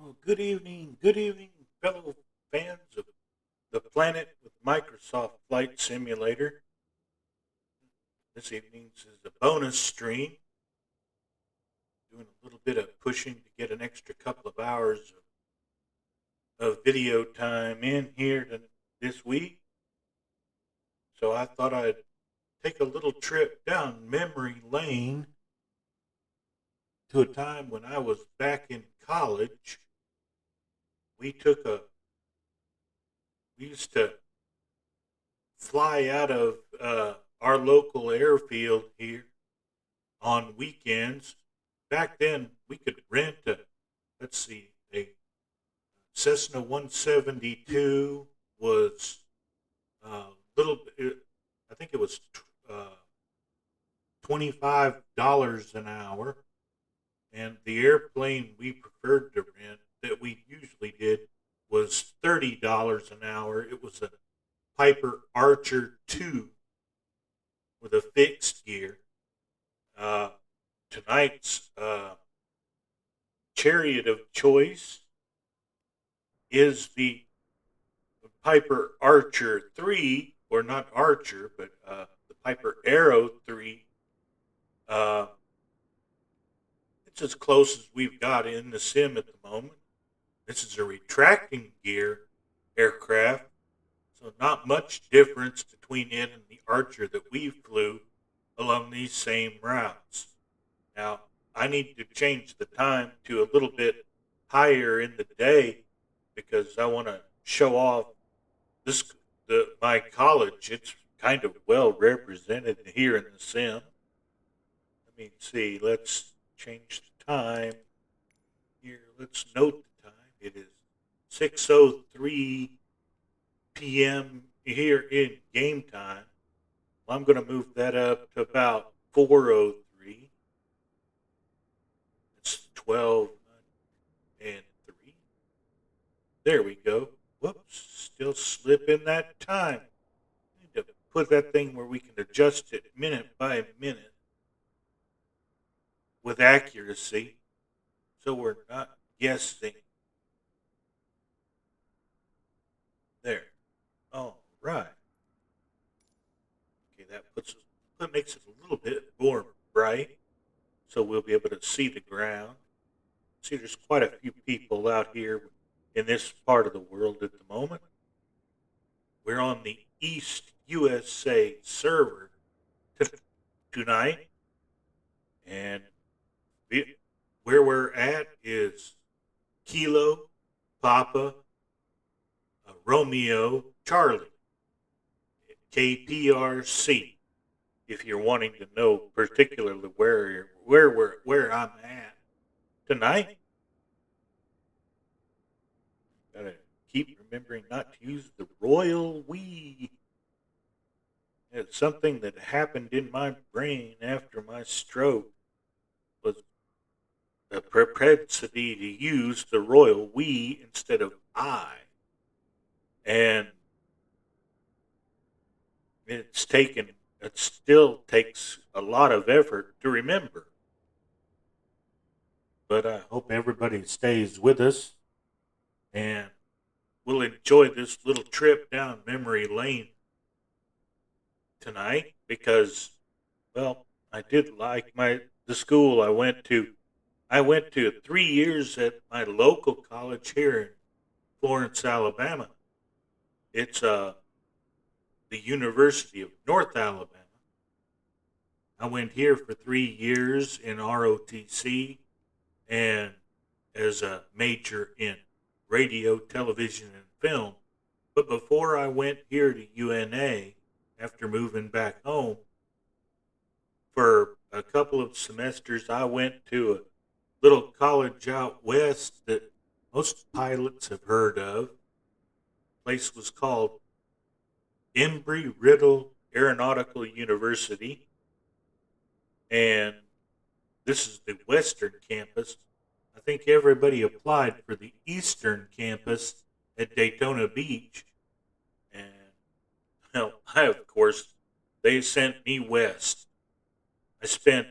Well, good evening, fellow fans of the Planet with Microsoft Flight Simulator. This evening's is a bonus stream, doing a little bit of pushing to get an extra couple of hours of video time in here this week. So I thought I'd take a little trip down memory lane to a time when I was back in college. We took a we used to fly out of our local airfield here on weekends. Back then, we could rent a Cessna 172 was little. I think it was $25 an hour, and the airplane we preferred to rent that we usually did was $30 an hour. It was a Piper Archer 2 with a fixed gear. Uh, Tonight's chariot of choice is the Piper Archer 3, or not Archer, but the Piper Arrow 3. Uh, it's as close as we've got in the sim at the moment. This is a retracting gear aircraft, so not much difference between it and the Archer that we flew along these same routes. Now, I need to change the time to a little bit higher in the day because I want to show off my college. It's kind of well represented here in the sim. Let me see. Let's change the time here. Let's note the time. It is 6:03 p.m. here in game time. I'm going to move that up to about 4:03. It's 12 and 3. There we go. Whoops, still slipping that time. Need to put that thing where we can adjust it minute by minute with accuracy, so we're not guessing. There. All right. Okay, that makes it a little bit more bright, so we'll be able to see the ground. See, there's quite a few people out here in this part of the world at the moment. We're on the East USA server tonight, and where we're at is Kilo, Papa, Romeo, Charlie, KPRC. If you're wanting to know particularly where I'm at tonight, gotta keep remembering not to use the royal we. It's something that happened in my brain after my stroke was the propensity to use the royal we instead of I. And it still takes a lot of effort to remember. But I hope everybody stays with us and we'll enjoy this little trip down memory lane tonight because, well, I did like the school I went to. I went to 3 years at my local college here in Florence, Alabama. It's the University of North Alabama. I went here for 3 years in ROTC and as a major in radio, television, and film. But before I went here to UNA, after moving back home, for a couple of semesters, I went to a little college out west that most pilots have heard of. The place was called Embry-Riddle Aeronautical University, and this is the western campus. I think everybody applied for the eastern campus at Daytona Beach, and well, of course, they sent me west. I spent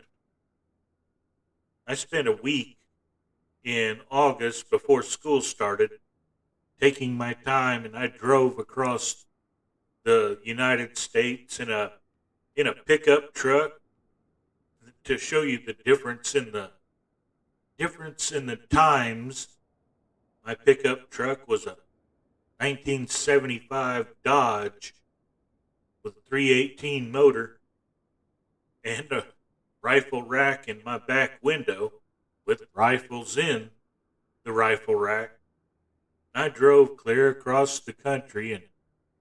I spent a week in August before school started, taking my time, and I drove across the United States in a pickup truck to show you the difference in the times. My pickup truck was a 1975 Dodge with a 318 motor and a rifle rack in my back window with rifles in the rifle rack. I drove clear across the country and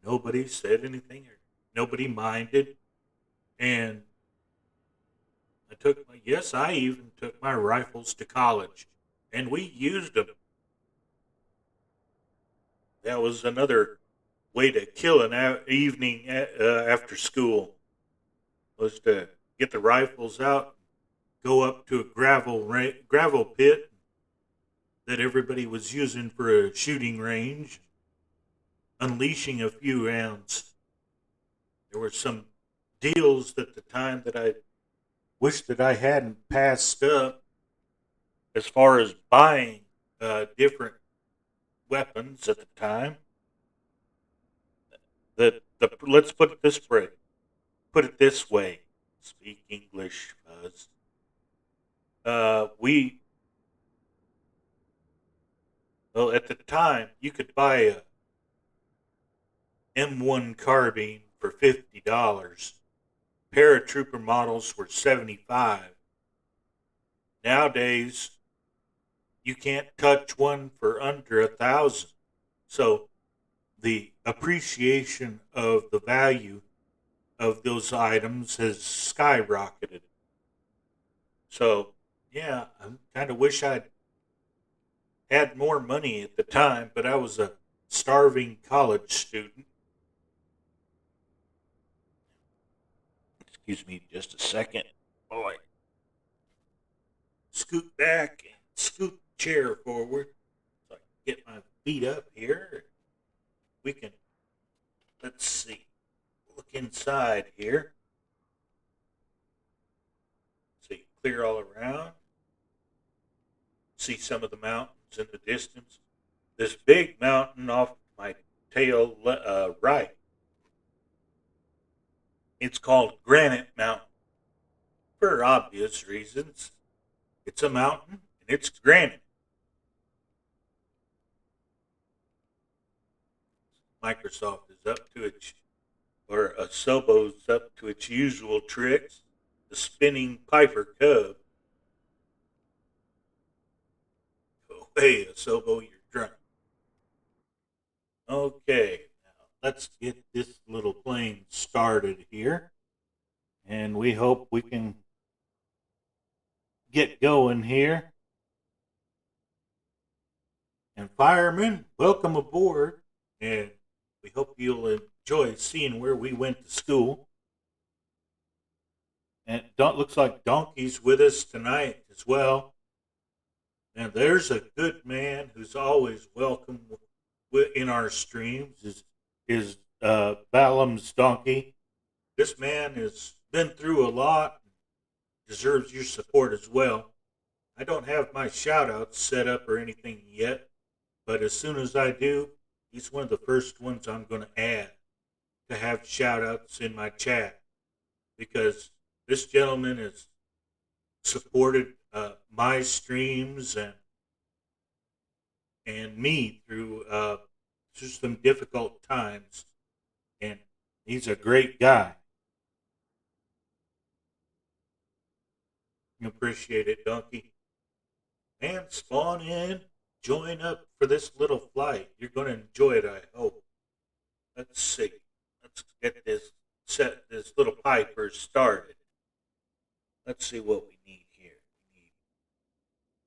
nobody said anything or nobody minded. And I even took my rifles to college and we used them. That was another way to kill an evening after school, was to get the rifles out, go up to a gravel pit that everybody was using for a shooting range, unleashing a few rounds. There were some deals at the time that I wish that I hadn't passed up as far as buying different weapons at the time. Let's put it this way. Speak English, Buzz. We Well, at the time you could buy a M1 carbine for $50. Paratrooper models were 75. Nowadays, you can't touch one for under 1,000. So the appreciation of the value of those items has skyrocketed. So yeah, I kind of wish I'd had more money at the time, but I was a starving college student. Excuse me just a second. Boy, scoot back and scoot the chair forward so I can get my feet up here. We can, let's see, look inside here. See, clear all around. See some of the mountains in the distance. This big mountain off my tail right. It's called Granite Mountain for obvious reasons. It's a mountain and it's granite. Microsoft is up to its, or Asobo's up to its usual tricks. The spinning Piper Cub. Go away, Asobo, you're drunk. Okay, now let's get this little plane started here. And we hope we can get going here. And firemen, welcome aboard. And we hope you'll enjoy seeing where we went to school. And it looks like Donkey's with us tonight as well. And there's a good man who's always welcome in our streams. Is Balaam's Donkey. This man has been through a lot and deserves your support as well. I don't have my shout outs set up or anything yet, but as soon as I do, he's one of the first ones I'm going to add to have shout outs in my chat, because this gentleman has supported my streams and me through some difficult times, and he's a great guy. Appreciate it, Donkey. And spawn in, join up for this little flight. You're going to enjoy it, I hope. Let's see. Let's get this little Piper started. Let's see what we need here.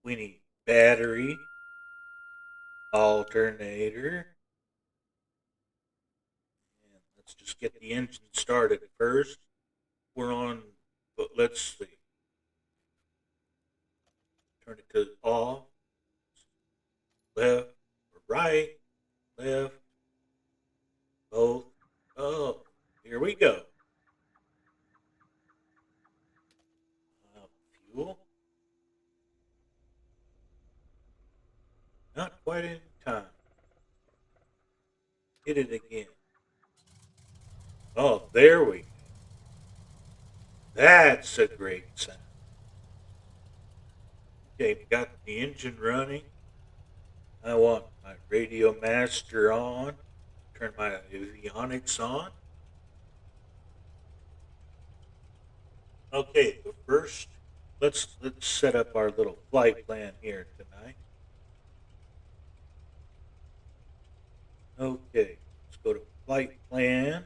We need battery, alternator, and let's just get the engine started first. We're on, but let's see. Turn it to off, left, or right, left, both. Oh, here we go. Fuel. Not quite in time. Hit it again. Oh, there we go. That's a great sound. Okay, we got the engine running. I want my radio master on. Turn my avionics on. Okay, but first, let's set up our little flight plan here tonight. Okay, let's go to flight plan.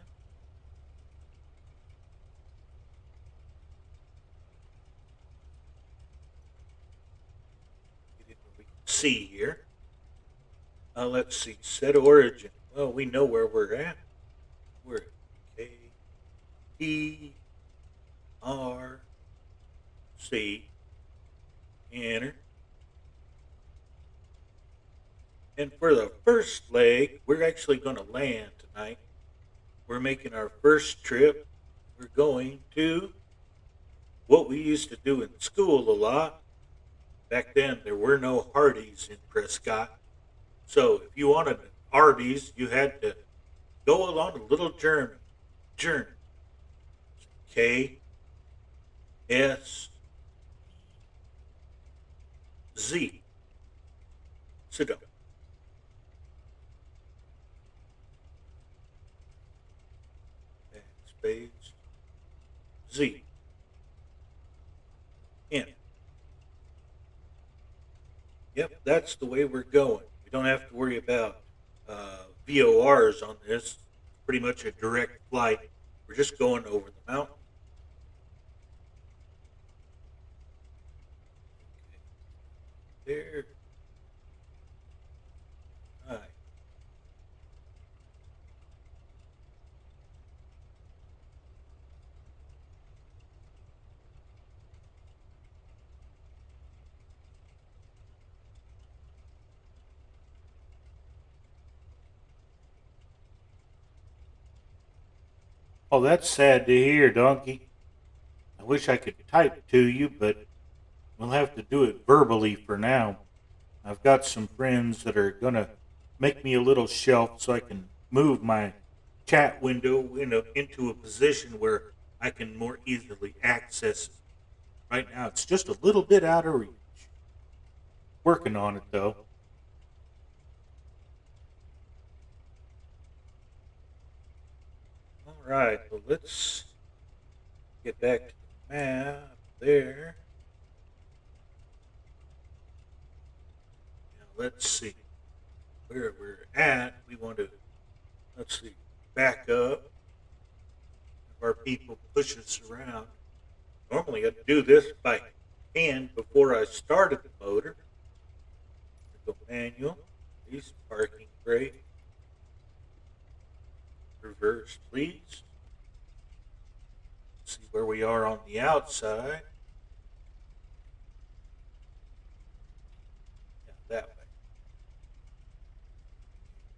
Get it where we can see here. Let's see, set origin. Well, we know where we're at. We're at KPRC. Enter. And for the first leg, we're actually going to land tonight. We're making our first trip. We're going to what we used to do in school a lot. Back then, there were no Hardee's in Prescott. So if you wanted an Arby's, you had to go along a little journey. KSEZ. Sit down. Backspace. Z. N. Yep, that's the way we're going. We don't have to worry about VORs on this. It's pretty much a direct flight. We're just going over the mountain. Okay. There. All right. Oh, that's sad to hear, Donkey. I wish I could type to you, but we'll have to do it verbally for now. I've got some friends that are going to make me a little shelf so I can move my chat window into a position where I can more easily access it. Right now, it's just a little bit out of reach. Working on it, though. All right, well, let's get back to the map there. Now, let's see where we're at. We want to, let's see, back up. Have our people push us around. Normally, I'd do this by hand before I started the motor. Go manual, release parking brake, reverse please. See where we are on the outside. Yeah, that way.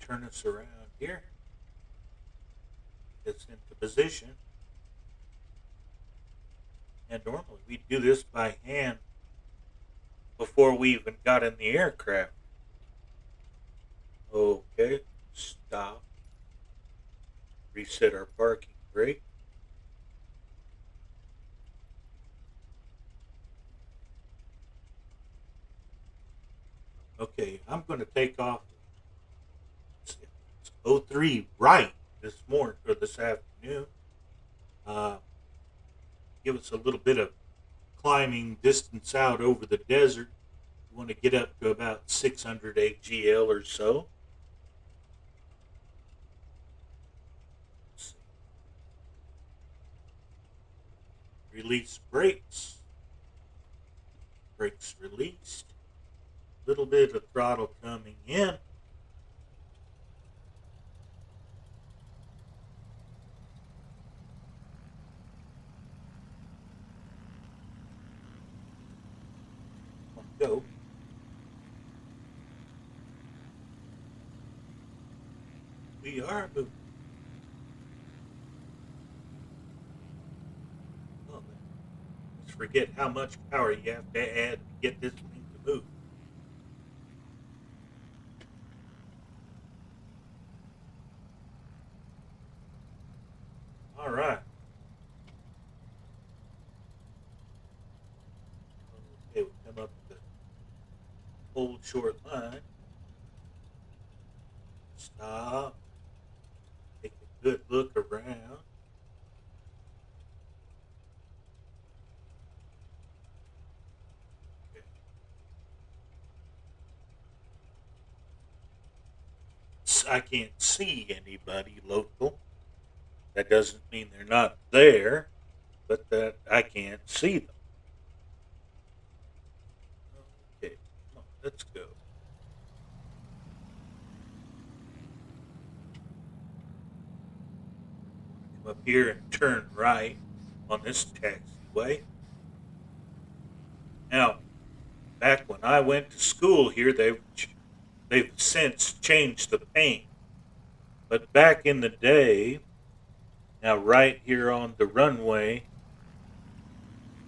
Turn us around here. It's into position. And normally we do this by hand before we even got in the aircraft. Okay, stop. Reset our parking brake. Okay, I'm going to take off. It's 03 right this morning or this afternoon. Uh, Give us a little bit of climbing distance out over the desert. We want to get up to about 600 AGL or so. Release brakes. Brakes released. Little bit of throttle coming in. Go. We are moving. Oh, let's forget how much power you have to add to get this thing to move. All right. Okay, we come up to the old short line. Stop. Take a good look around. Okay. I can't see anybody local. That doesn't mean they're not there, but that I can't see them. Okay, come on, let's go. Come up here and turn right on this taxiway. Now, back when I went to school here, they've since changed the paint. But back in the day, now right here on the runway,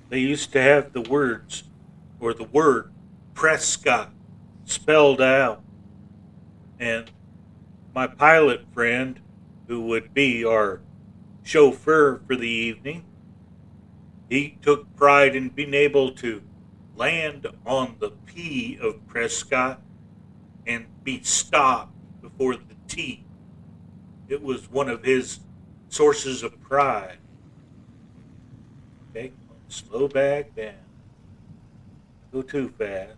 they used to have the words or the word Prescott spelled out. And my pilot friend, who would be our chauffeur for the evening, he took pride in being able to land on the P of Prescott and be stopped before the T. It was one of his sources of pride. Okay, slow back down. Go too fast.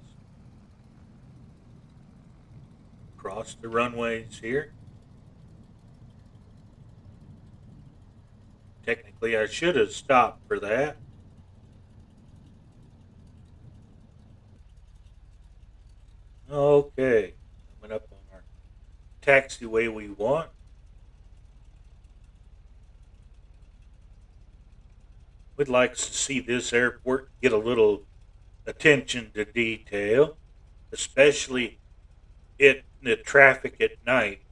Cross the runways here. Technically, I should have stopped for that. Okay, coming up on our taxiway we want. We'd like to see this airport get a little attention to detail, especially in the traffic at night.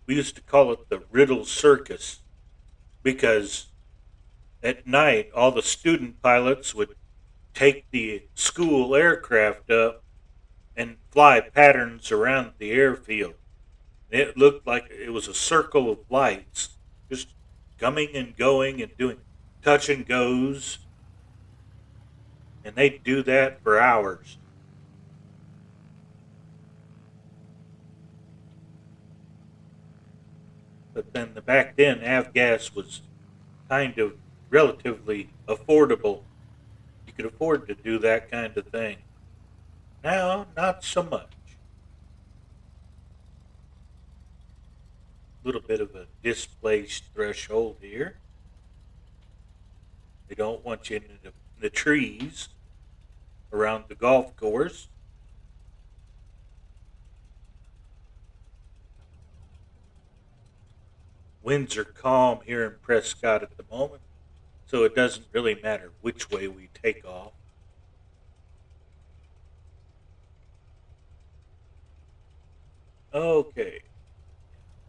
We used to call it the Riddle Circus because at night all the student pilots would take the school aircraft up and fly patterns around the airfield. It looked like it was a circle of lights, just coming and going and doing touch and goes. And they'd do that for hours. But then back then, avgas was kind of relatively affordable. You could afford to do that kind of thing. Now, not so much. A little bit of a displaced threshold here. They don't want you in the trees around the golf course. Winds are calm here in Prescott at the moment, so it doesn't really matter which way we take off. Okay,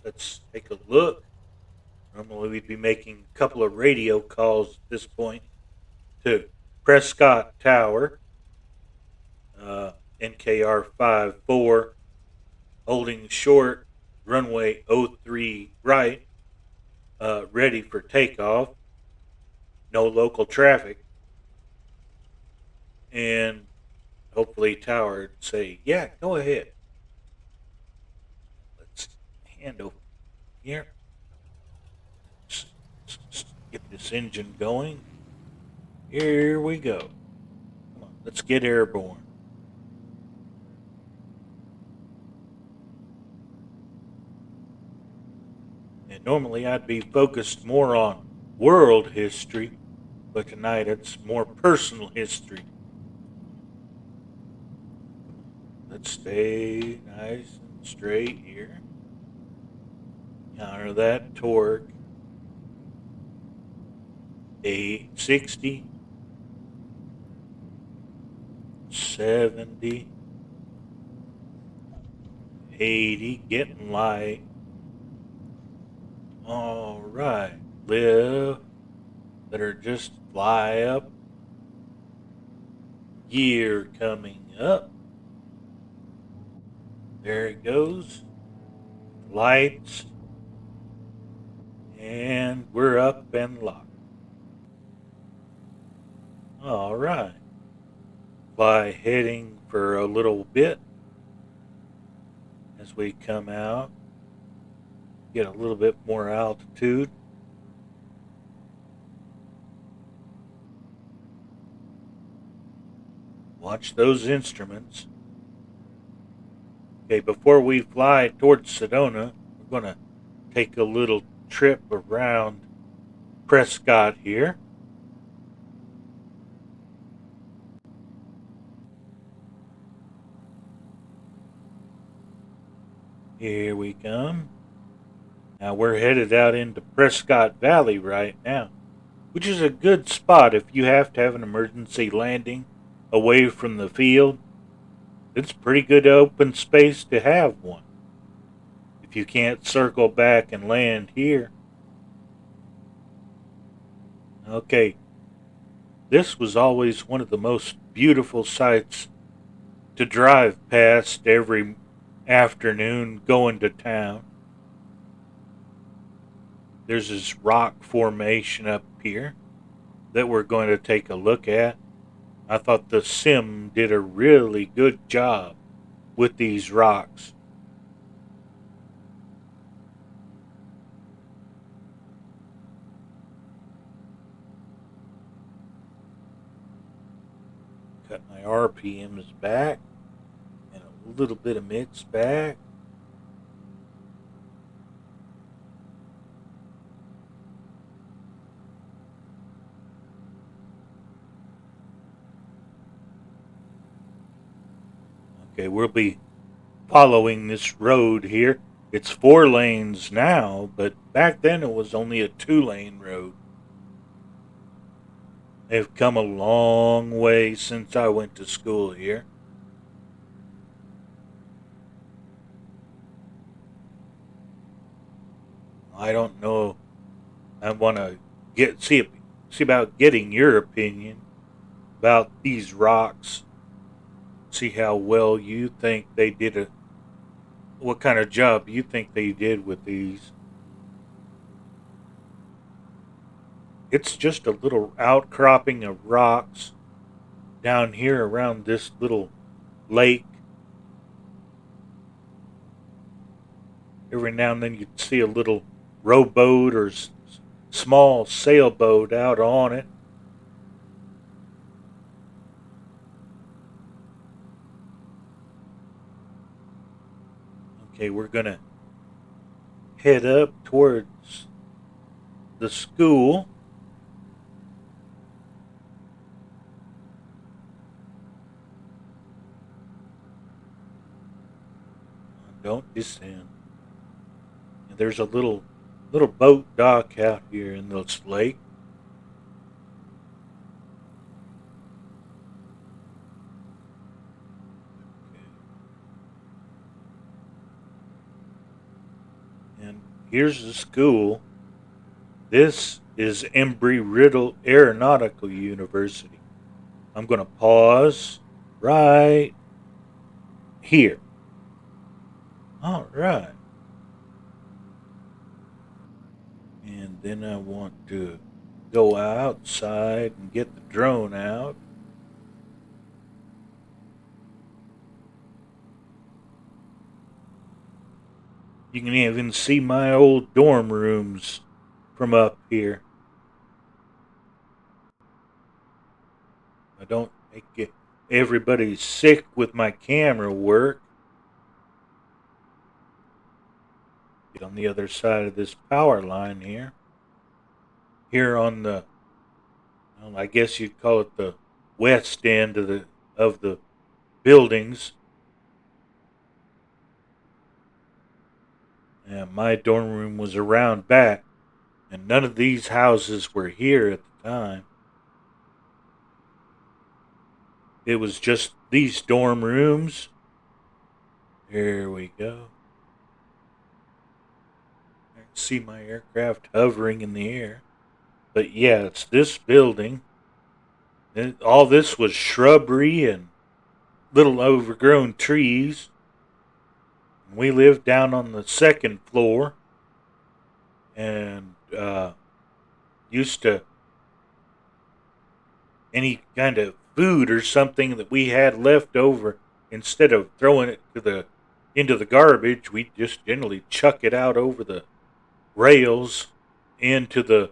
let's take a look. Normally, we'd be making a couple of radio calls at this point to Prescott Tower, NKR 54, holding short, runway 03 right, ready for takeoff. No local traffic. And hopefully, Tower would say, yeah, go ahead. Let's hand over here. Let's get this engine going. Here we go. Come on, let's get airborne. And normally I'd be focused more on world history, but tonight it's more personal history. Let's stay nice and straight here. Counter that torque. 860, 70, 80, getting light. All right, lift. Let her just fly up. Gear coming up. There it goes. Lights. And we're up and locked. All right. Fly heading for a little bit as we come out. Get a little bit more altitude. Watch those instruments. Okay, before we fly towards Sedona, we're going to take a little trip around Prescott here. Here we come. Now we're headed out into Prescott Valley right now, which is a good spot if you have to have an emergency landing away from the field. It's pretty good open space to have one. If you can't circle back and land here. Okay, this was always one of the most beautiful sights to drive past every afternoon going to town. There's this rock formation up here that we're going to take a look at. I thought the sim did a really good job with these rocks. Cut my RPMs back and a little bit of mix back. Okay, we'll be following this road here. It's 4 lanes now, but back then it was only a 2-lane road. They've come a long way since I went to school here. I don't know. I want to see about getting your opinion about these rocks. See how well you think they did what kind of job you think they did with these. It's just a little outcropping of rocks down here around this little lake. Every now and then you'd see a little rowboat or small sailboat out on it. Okay, we're going to head up towards the school. Don't descend. And there's a little boat dock out here in this lake. And here's the school. This is Embry-Riddle Aeronautical University. I'm going to pause right here. All right. And then I want to go outside and get the drone out. You can even see my old dorm rooms from up here. I don't make everybody sick with my camera work. Get on the other side of this power line here. Here on the, well, I guess you'd call it the west end of the buildings. And my dorm room was around back, and none of these houses were here at the time. It was just these dorm rooms. There we go. I can see my aircraft hovering in the air. But yeah, it's this building. All this was shrubbery and little overgrown trees. We lived down on the second floor. And used to any kind of food or something that we had left over, instead of throwing it into the garbage, we just generally chuck it out over the rails into the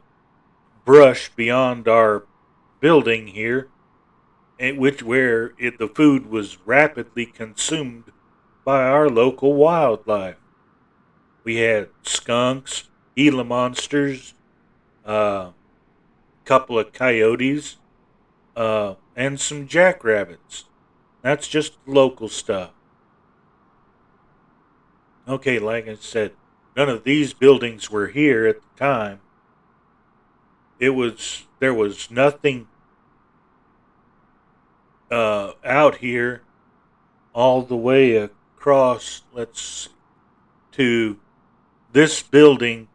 brush beyond our building here, where the food was rapidly consumed by our local wildlife. We had skunks, Gila monsters, a couple of coyotes, and some jackrabbits. That's just local stuff. Okay, like I said, none of these buildings were here at the time. There was nothing out here all the way across. Let's see, to this building.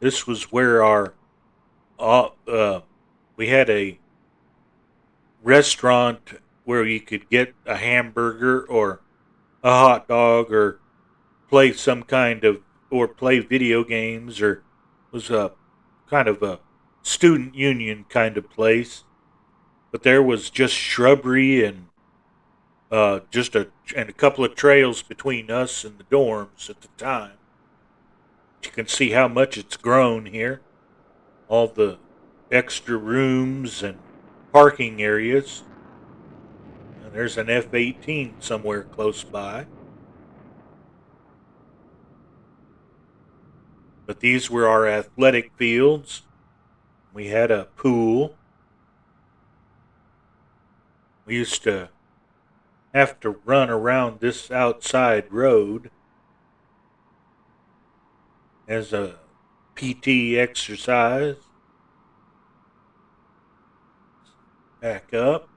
This was where our we had a restaurant where you could get a hamburger or a hot dog, or play some kind of, or play video games, or was a kind of a student union kind of place. But there was just shrubbery and a couple of trails between us and the dorms at the time. You can see how much it's grown here. All the extra rooms and parking areas. And there's an F-18 somewhere close by. But these were our athletic fields. We had a pool. We used to have to run around this outside road as a PT exercise. Back up.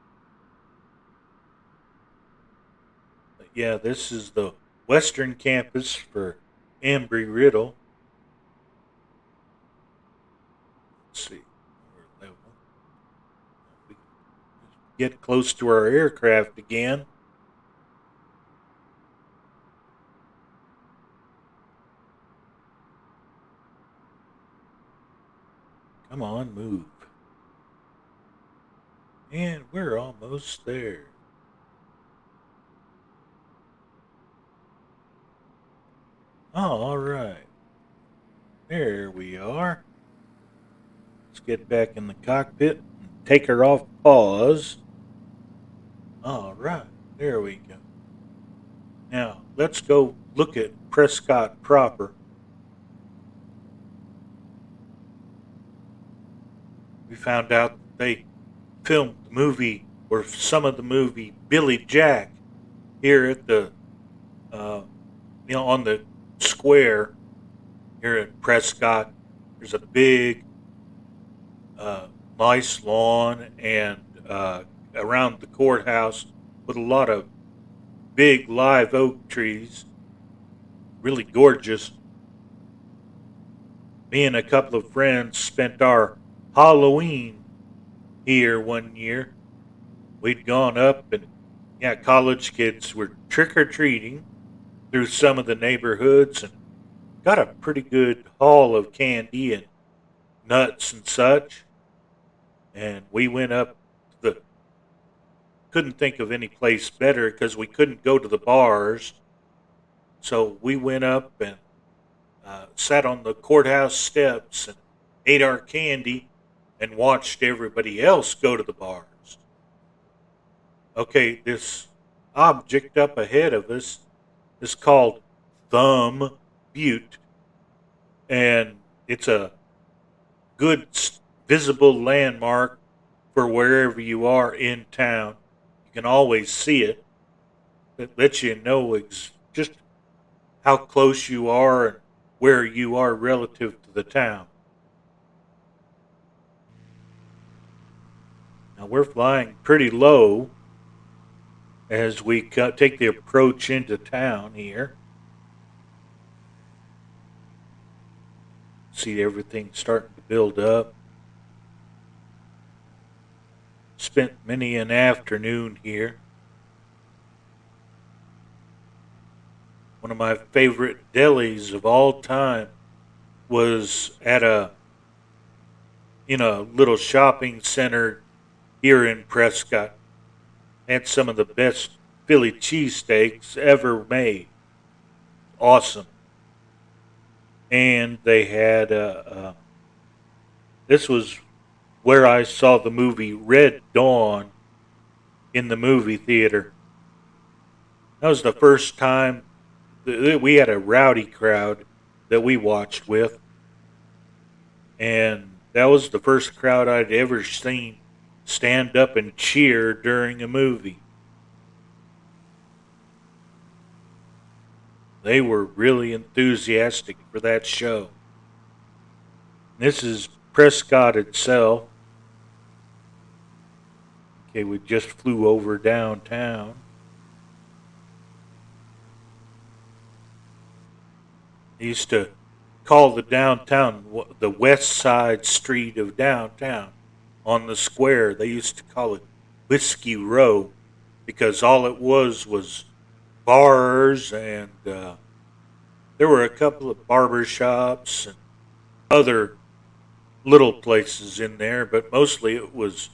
But yeah, this is the western campus for Embry-Riddle. Let's see. We get close to our aircraft again. Come on, move. And we're almost there. All right. There we are. Let's get back in the cockpit and take her off pause. All right. There we go. Now, let's go look at Prescott proper. We found out that they filmed the movie, or some of the movie, Billy Jack here at the, on the square here at Prescott. There's a big, nice lawn, and around the courthouse with a lot of big live oak trees. Really gorgeous. Me and a couple of friends spent our Halloween here one year. We'd gone up, and yeah, college kids were trick-or-treating through some of the neighborhoods, and got a pretty good haul of candy and nuts and such. And we went up to the, couldn't think of any place better because we couldn't go to the bars. So we went up and sat on the courthouse steps and ate our candy and watched everybody else go to the bars. Okay, this object up ahead of us is called Thumb Butte, and it's a good visible landmark for wherever you are in town. You can always see it. It lets you know just how close you are and where you are relative to the town. Now we're flying pretty low as we take the approach into town here. See everything starting to build up. Spent many an afternoon here. One of my favorite delis of all time was at a in a little shopping center here in Prescott. Had some of the best Philly cheesesteaks ever made. Awesome. And they had this was where I saw the movie Red Dawn in the movie theater. That was the first time we had a rowdy crowd that we watched with, and that was the first crowd I'd ever seen stand up and cheer during a movie. They were really enthusiastic for that show. This is Prescott itself. Okay, we just flew over downtown. They used to call the downtown the west side street of downtown on the square. They used to call it Whiskey Row because all it was bars, and there were a couple of barber shops and other little places in there, but mostly it was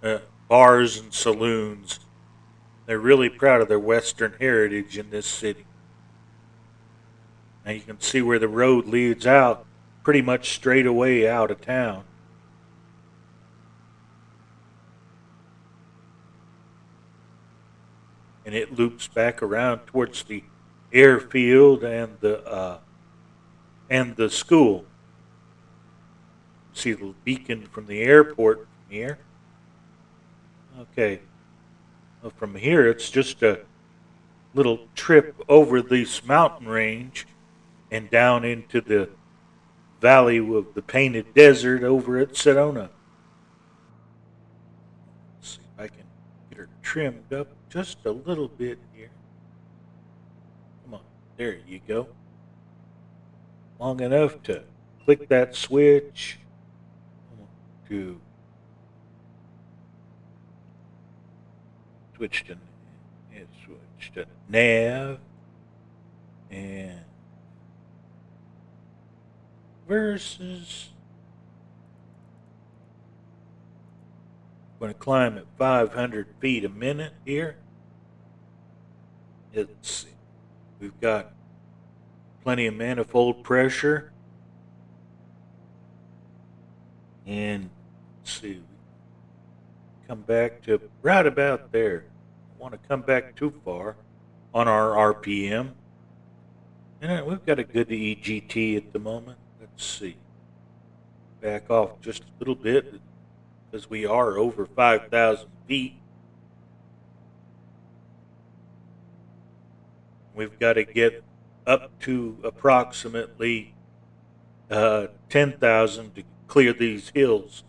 uh, bars and saloons. They're really proud of their Western heritage in this city. Now you can see where the road leads out pretty much straight away out of town. And it loops back around towards the airfield and the school. See the beacon from the airport from here. Okay. Well, from here, it's just a little trip over this mountain range and down into the valley of the Painted Desert over at Sedona. Let's see if I can get her trimmed up just a little bit here. Come on, there you go. Long enough to click that switch to switch to nav and versus. I'm going to climb at 500 feet a minute here. Let's see. We've got plenty of manifold pressure. And let's see. Come back to right about there. Don't want to come back too far on our RPM. And we've got a good EGT at the moment. Let's see. Back off just a little bit because we are over 5,000 feet. We've got to get up to approximately 10,000 to clear these hills.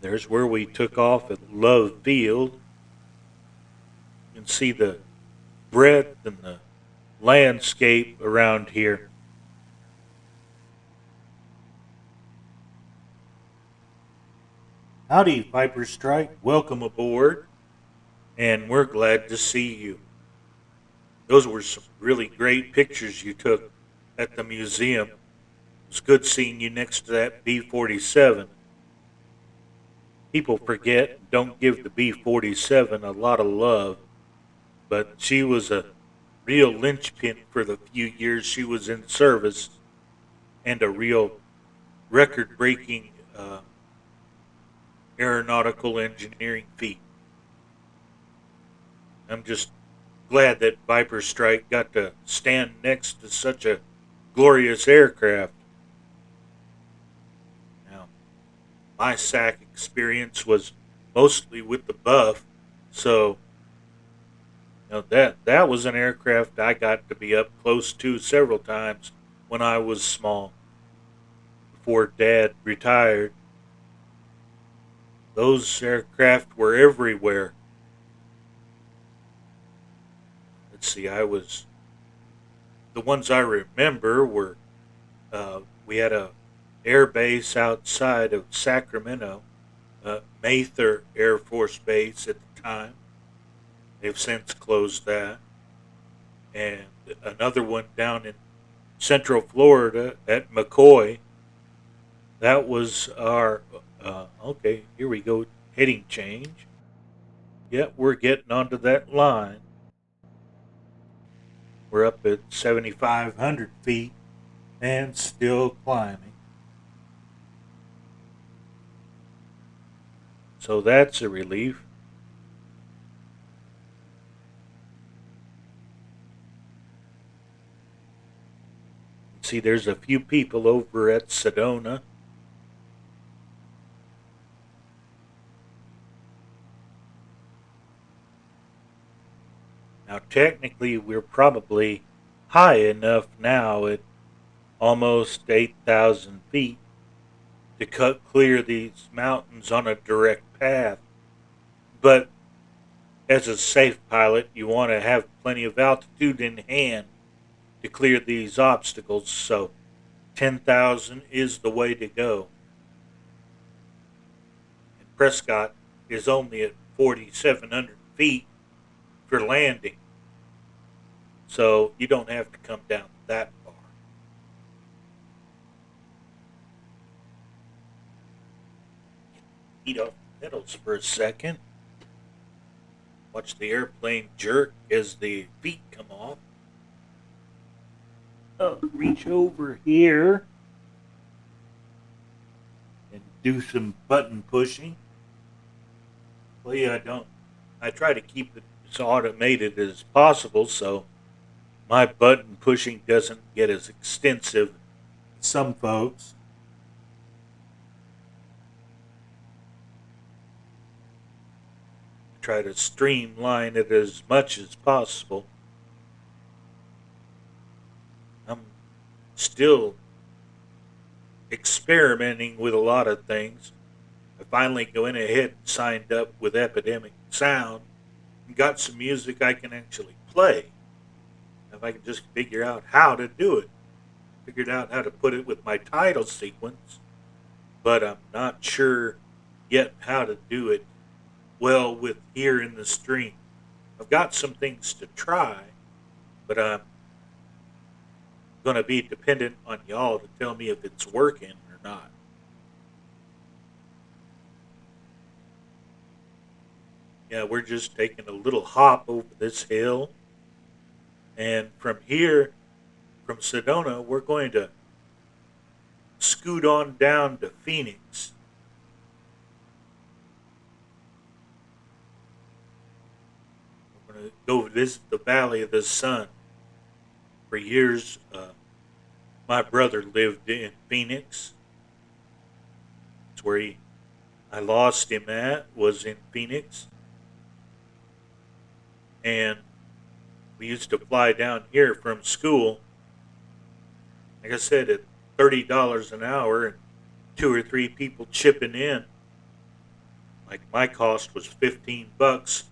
There's where we took off at Love Field. You can see the breadth and the landscape around here. Howdy, Viper Strike. Welcome aboard. And we're glad to see you. Those were some really great pictures you took at the museum. It was good seeing you next to that B-47. People forget and don't give the B-47 a lot of love, but she was a real linchpin for the few years she was in service and a real record-breaking aeronautical engineering feat. I'm just glad that Viper Strike got to stand next to such a glorious aircraft. Now, my SAC experience was mostly with the Buff, so that was an aircraft I got to be up close to several times when I was small, before Dad retired. Those aircraft were everywhere. Let's see, the ones I remember were, we had a air base outside of Sacramento, Mather Air Force Base at the time. They've since closed that. and another one down in Central Florida at McCoy. That was our, okay, here we go, heading change. Yep, we're getting onto that line. We're up at 7,500 feet and still climbing. So that's a relief. See, there's a few people over at Sedona. Now, technically, we're probably high enough now at almost 8,000 feet to cut clear these mountains on a direct path. But as a safe pilot, you want to have plenty of altitude in hand to clear these obstacles, so 10,000 is the way to go. And Prescott is only at 4,700 feet for landing, so you don't have to come down that far. Heat off the pedals for a second. Watch the airplane jerk as the feet come off. Reach over here and do some button pushing. Well, yeah, I try to keep it as automated as possible so my button pushing doesn't get as extensive as some folks. I try to streamline it as much as possible. I'm still experimenting with a lot of things. I finally went ahead and signed up with Epidemic Sound and got some music I can actually play. If I can just figure out how to do it. Figured out how to put it with my title sequence, but I'm not sure yet how to do it well with here in the stream. I've got some things to try, but I'm going to be dependent on y'all to tell me if it's working or not. Yeah, we're just taking a little hop over this hill. And from here, from Sedona, we're going to scoot on down to Phoenix. We're going to go visit the Valley of the Sun. For years, my brother lived in Phoenix. It's where I lost him at, was in Phoenix. And we used to fly down here from school, like I said, at $30 an hour and two or three people chipping in. Like my cost was $15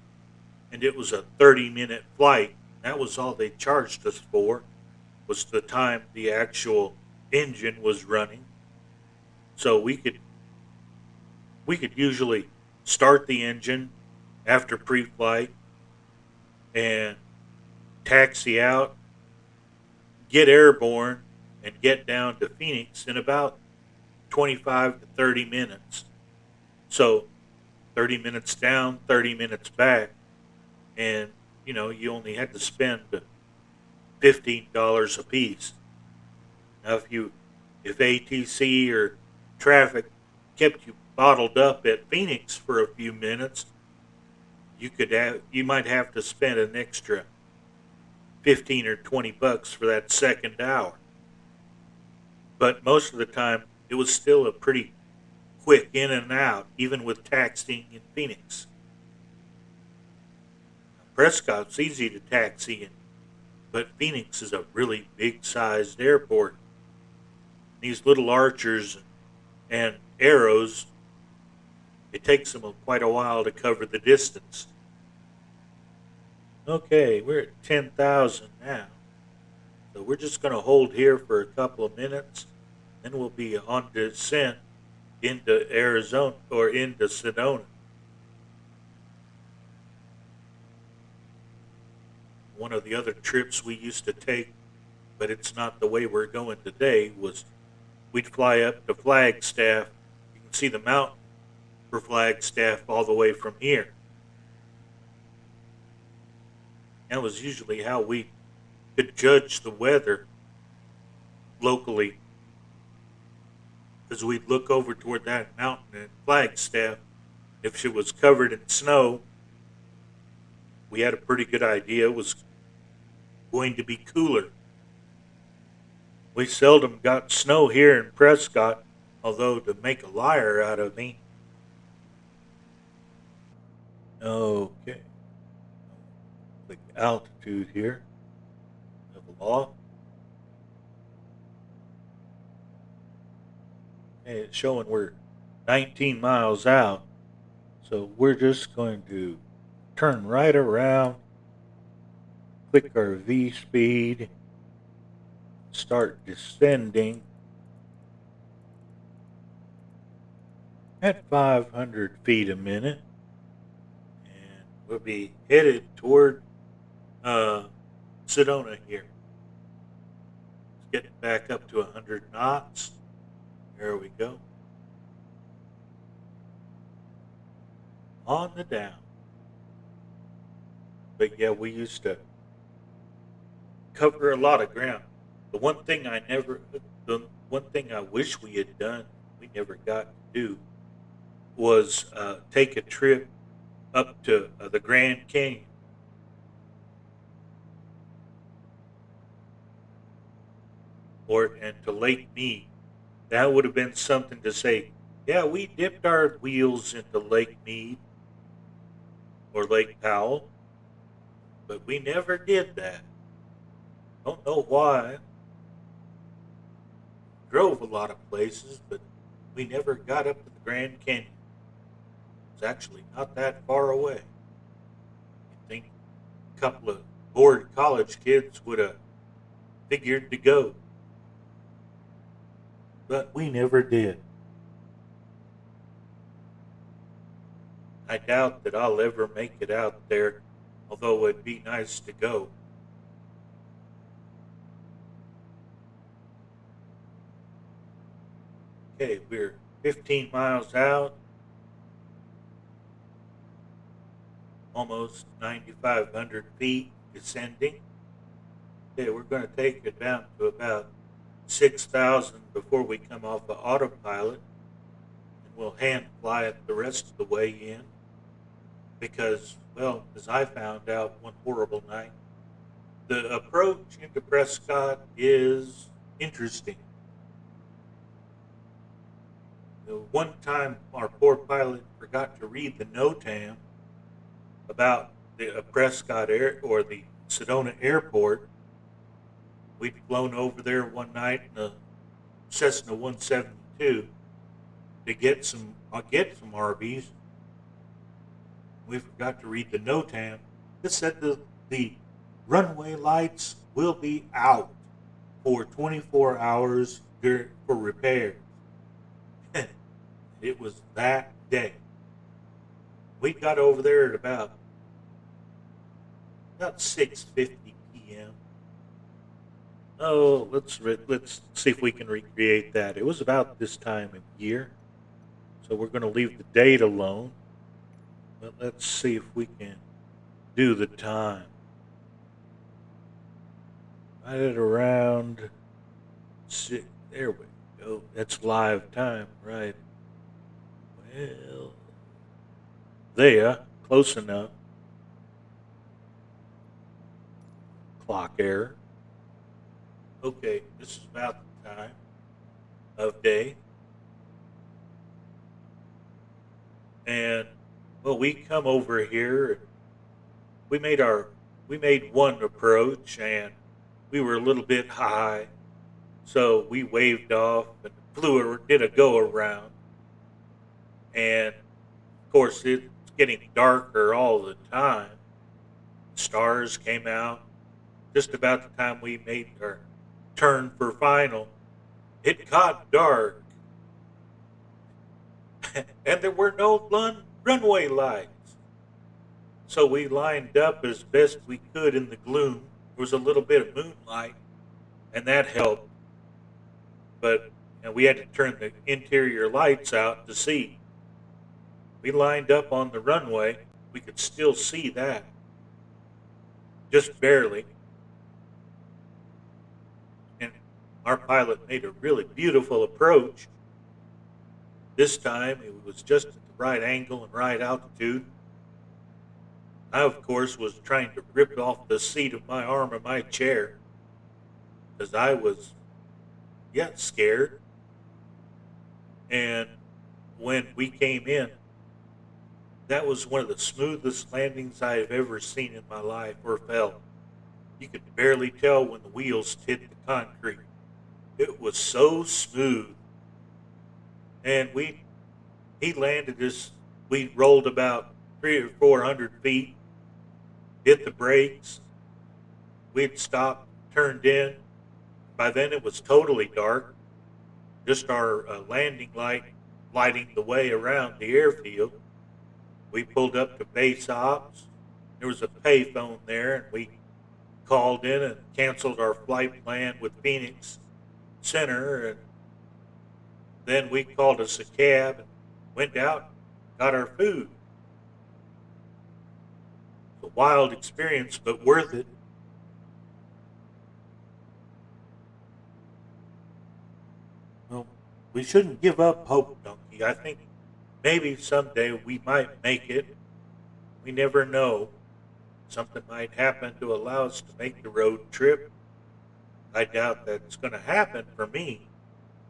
and it was a 30-minute flight. That was all they charged us for, was the time the actual engine was running. So we could usually start the engine after pre-flight and taxi out, get airborne, and get down to Phoenix in about 25 to 30 minutes. So 30 minutes down, 30 minutes back, and you only had to spend $15 a piece. Now if ATC or traffic kept you bottled up at Phoenix for a few minutes, you might have to spend an extra 15 or $20 for that second hour. But most of the time, it was still a pretty quick in and out, even with taxiing in Phoenix. Prescott's easy to taxi in, but Phoenix is a really big-sized airport. These little archers and arrows, it takes them quite a while to cover the distance. Okay, we're at 10,000 now. So we're just going to hold here for a couple of minutes. Then we'll be on descent into Arizona or into Sedona. one of the other trips we used to take, but it's not the way we're going today, was we'd fly up to Flagstaff. You can see the mountain for Flagstaff all the way from here. That was usually how we could judge the weather locally, because we'd look over toward that mountain at Flagstaff. If it was covered in snow, we had a pretty good idea it was going to be cooler. We seldom got snow here in Prescott, although to make a liar out of me. Okay. Click altitude here. Level off. Okay, it's showing we're 19 miles out. So we're just going to turn right around, click our V speed, start descending at 500 feet a minute, and we'll be headed toward Sedona here. Let's get back up to 100 knots. There we go. On the down. But yeah, we used to cover a lot of ground. The one thing I wish we had done, we never got to do, was take a trip up to the Grand Canyon. And to Lake Mead. That would have been something to say, yeah, we dipped our wheels into Lake Mead or Lake Powell, but we never did that. Don't know why. Drove a lot of places, but we never got up to the Grand Canyon. It's actually not that far away. You think a couple of bored college kids would have figured to go, but we never did. I doubt that I'll ever make it out there, although it'd be nice to go. Okay, we're 15 miles out, almost 9,500 feet descending. Okay, we're going to take it down to about 6,000 before we come off of autopilot, and we'll hand fly it the rest of the way in, because, well, as I found out one horrible night, the approach into Prescott is interesting. One time our poor pilot forgot to read the NOTAM about the Prescott Air or the Sedona Airport. We'd flown over there one night in a Cessna 172 to get some Arby's. We forgot to read the NOTAM. It said the runway lights will be out for 24 hours for repairs. It was that day. We got over there at about 6:50 p.m. Oh, let's see if we can recreate that. It was about this time of year, so we're going to leave the date alone. But let's see if we can do the time. Right at around there we go. That's live time, right? Well, there, close enough. Clock error. Okay, this is about the time of day. And well, we come over here. We made one approach, and we were a little bit high, so we waved off and did a go around. And of course, it's getting darker all the time. Stars came out just about the time we made our turn for final. It got dark, and there were no runway lights. So we lined up as best we could in the gloom. There was a little bit of moonlight, and that helped. But we had to turn the interior lights out to see. We lined up on the runway. We could still see that, just barely. And our pilot made a really beautiful approach. This time it was just at the right angle and right altitude. I, of course, was trying to rip off the seat of my arm of my chair because I was, scared. And when we came in, that was one of the smoothest landings I have ever seen in my life or felt. You could barely tell when the wheels hit the concrete. It was so smooth. And he landed us, we rolled about 300 or 400 feet, hit the brakes. We'd stopped, turned in. By then it was totally dark, just our landing light lighting the way around the airfield. We pulled up to base ops. There was a payphone there, and we called in and canceled our flight plan with Phoenix Center. And then we called us a cab and went out, got our food. It's a wild experience, but worth it. Well, we shouldn't give up hope, Donkey. I think maybe someday we might make it. We never know. Something might happen to allow us to make the road trip. I doubt that's going to happen for me,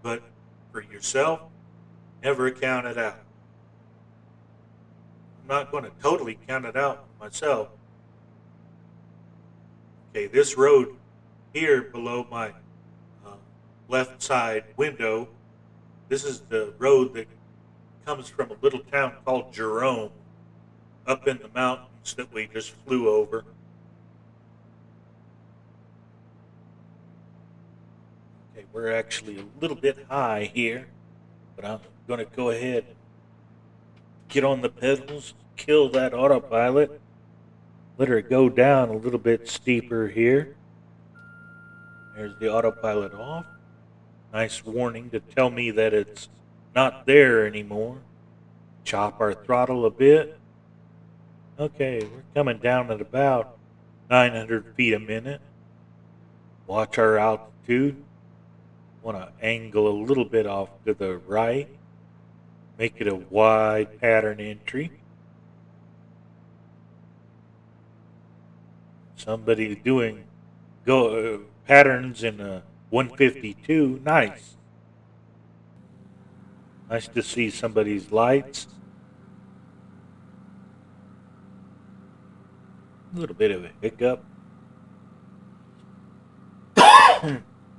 but for yourself, never count it out. I'm not going to totally count it out for myself. Okay, this road here below my uh, left side window, this is the road that comes from a little town called Jerome up in the mountains that we just flew over. Okay, we're actually a little bit high here, but I'm going to go ahead and get on the pedals, kill that autopilot, let her go down a little bit steeper here. There's the autopilot off. Nice warning to tell me that it's not there anymore. Chop our throttle a bit. Okay, we're coming down at about 900 feet a minute. Watch our altitude. Want to angle a little bit off to the right. Make it a wide pattern entry. Somebody doing patterns in a 152. Nice. Nice to see somebody's lights. A little bit of a hiccup.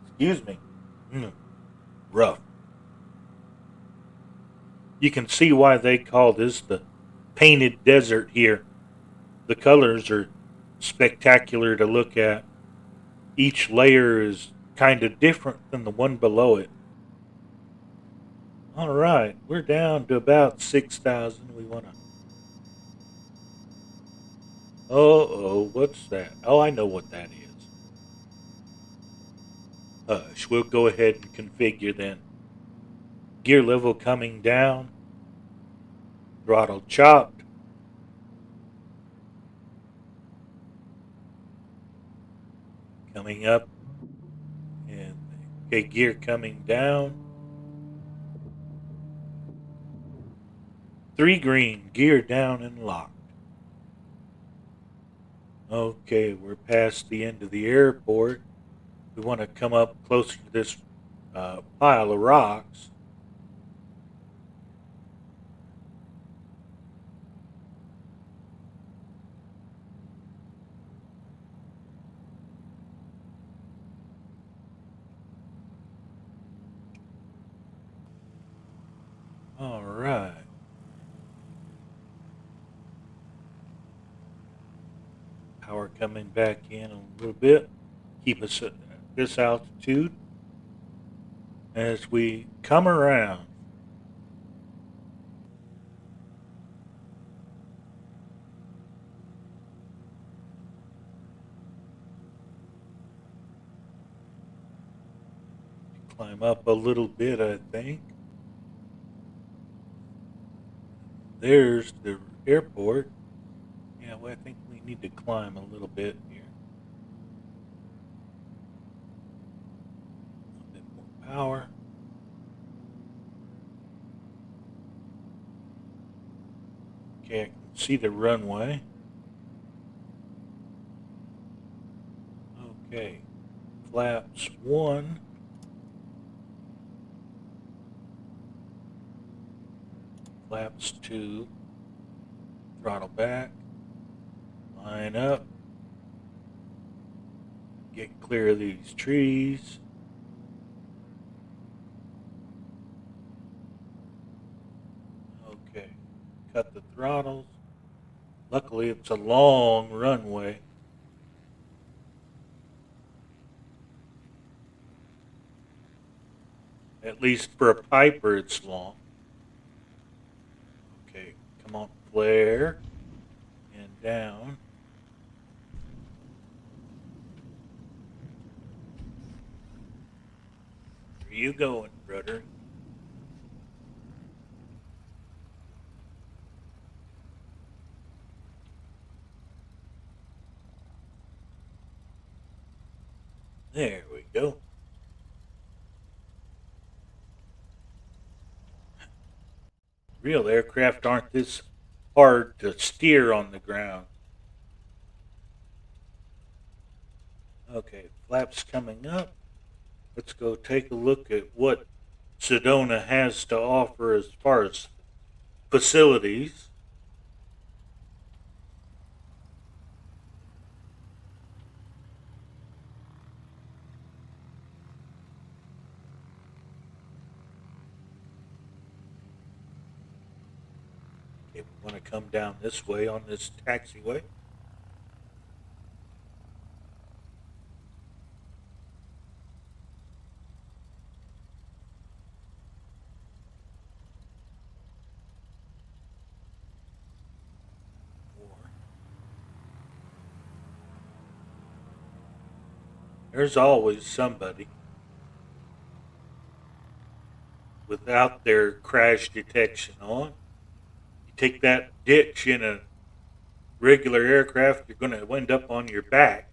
Excuse me. Rough. You can see why they call this the painted desert here. The colors are spectacular to look at. Each layer is kind of different than the one below it. All right, we're down to about 6,000. We want to. Oh, what's that? Oh, I know what that is. Hush, we'll go ahead and configure then. Gear level coming down. Throttle chopped. Coming up. And okay, gear coming down. 3 green, gear down and locked. Okay, we're past the end of the airport. We want to come up closer to this pile of rocks. All right. Power coming back in a little bit. Keep us at this altitude. As we come around, climb up a little bit, I think. There's the airport. Yeah, well, I think we need to climb a little bit here. A bit more power. Okay, I can see the runway. Okay, flaps 1. Flaps 2. Throttle back. Line up. Get clear of these trees. Okay, cut the throttles. Luckily, it's a long runway. At least for a Piper, it's long. Okay, come on, flare. And down. Where you going, brother? There we go. Real aircraft aren't this hard to steer on the ground. Okay, flaps coming up. Let's go take a look at what Sedona has to offer as far as facilities. Okay, we want to come down this way on this taxiway. There's always somebody without their crash detection on. You take that ditch in a regular aircraft, you're going to end up on your back.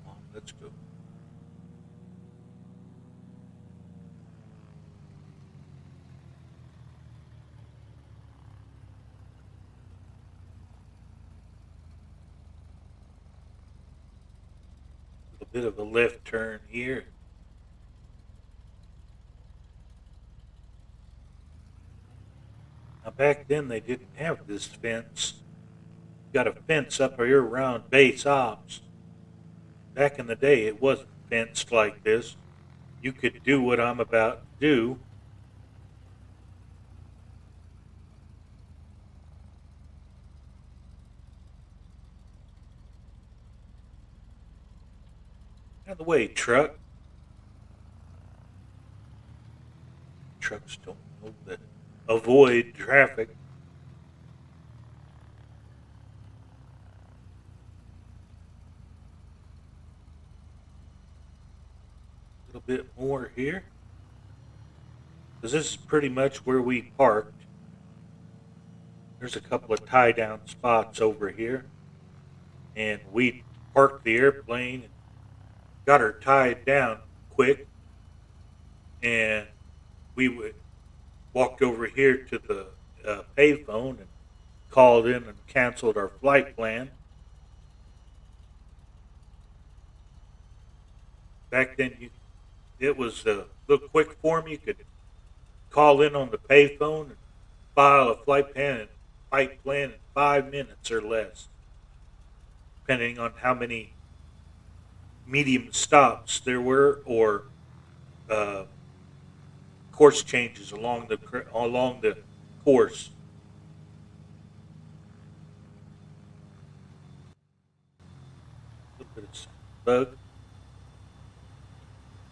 Come on, let's go. A bit of a left turn here. Now back then they didn't have this fence. Got a fence up here around base ops. Back in the day it wasn't fenced like this. You could do what I'm about to do. Out of the way, truck. Trucks don't know that. Avoid traffic. A little bit more here. Because this is pretty much where we parked. There's a couple of tie down spots over here. And we parked the airplane and got her tied down quick. And we walked over here to the payphone and called in and canceled our flight plan. Back then, it was a little quick form. You could call in on the payphone and file a flight plan in 5 minutes or less, depending on how many medium stops there were or course changes along the course. A little bit of bug.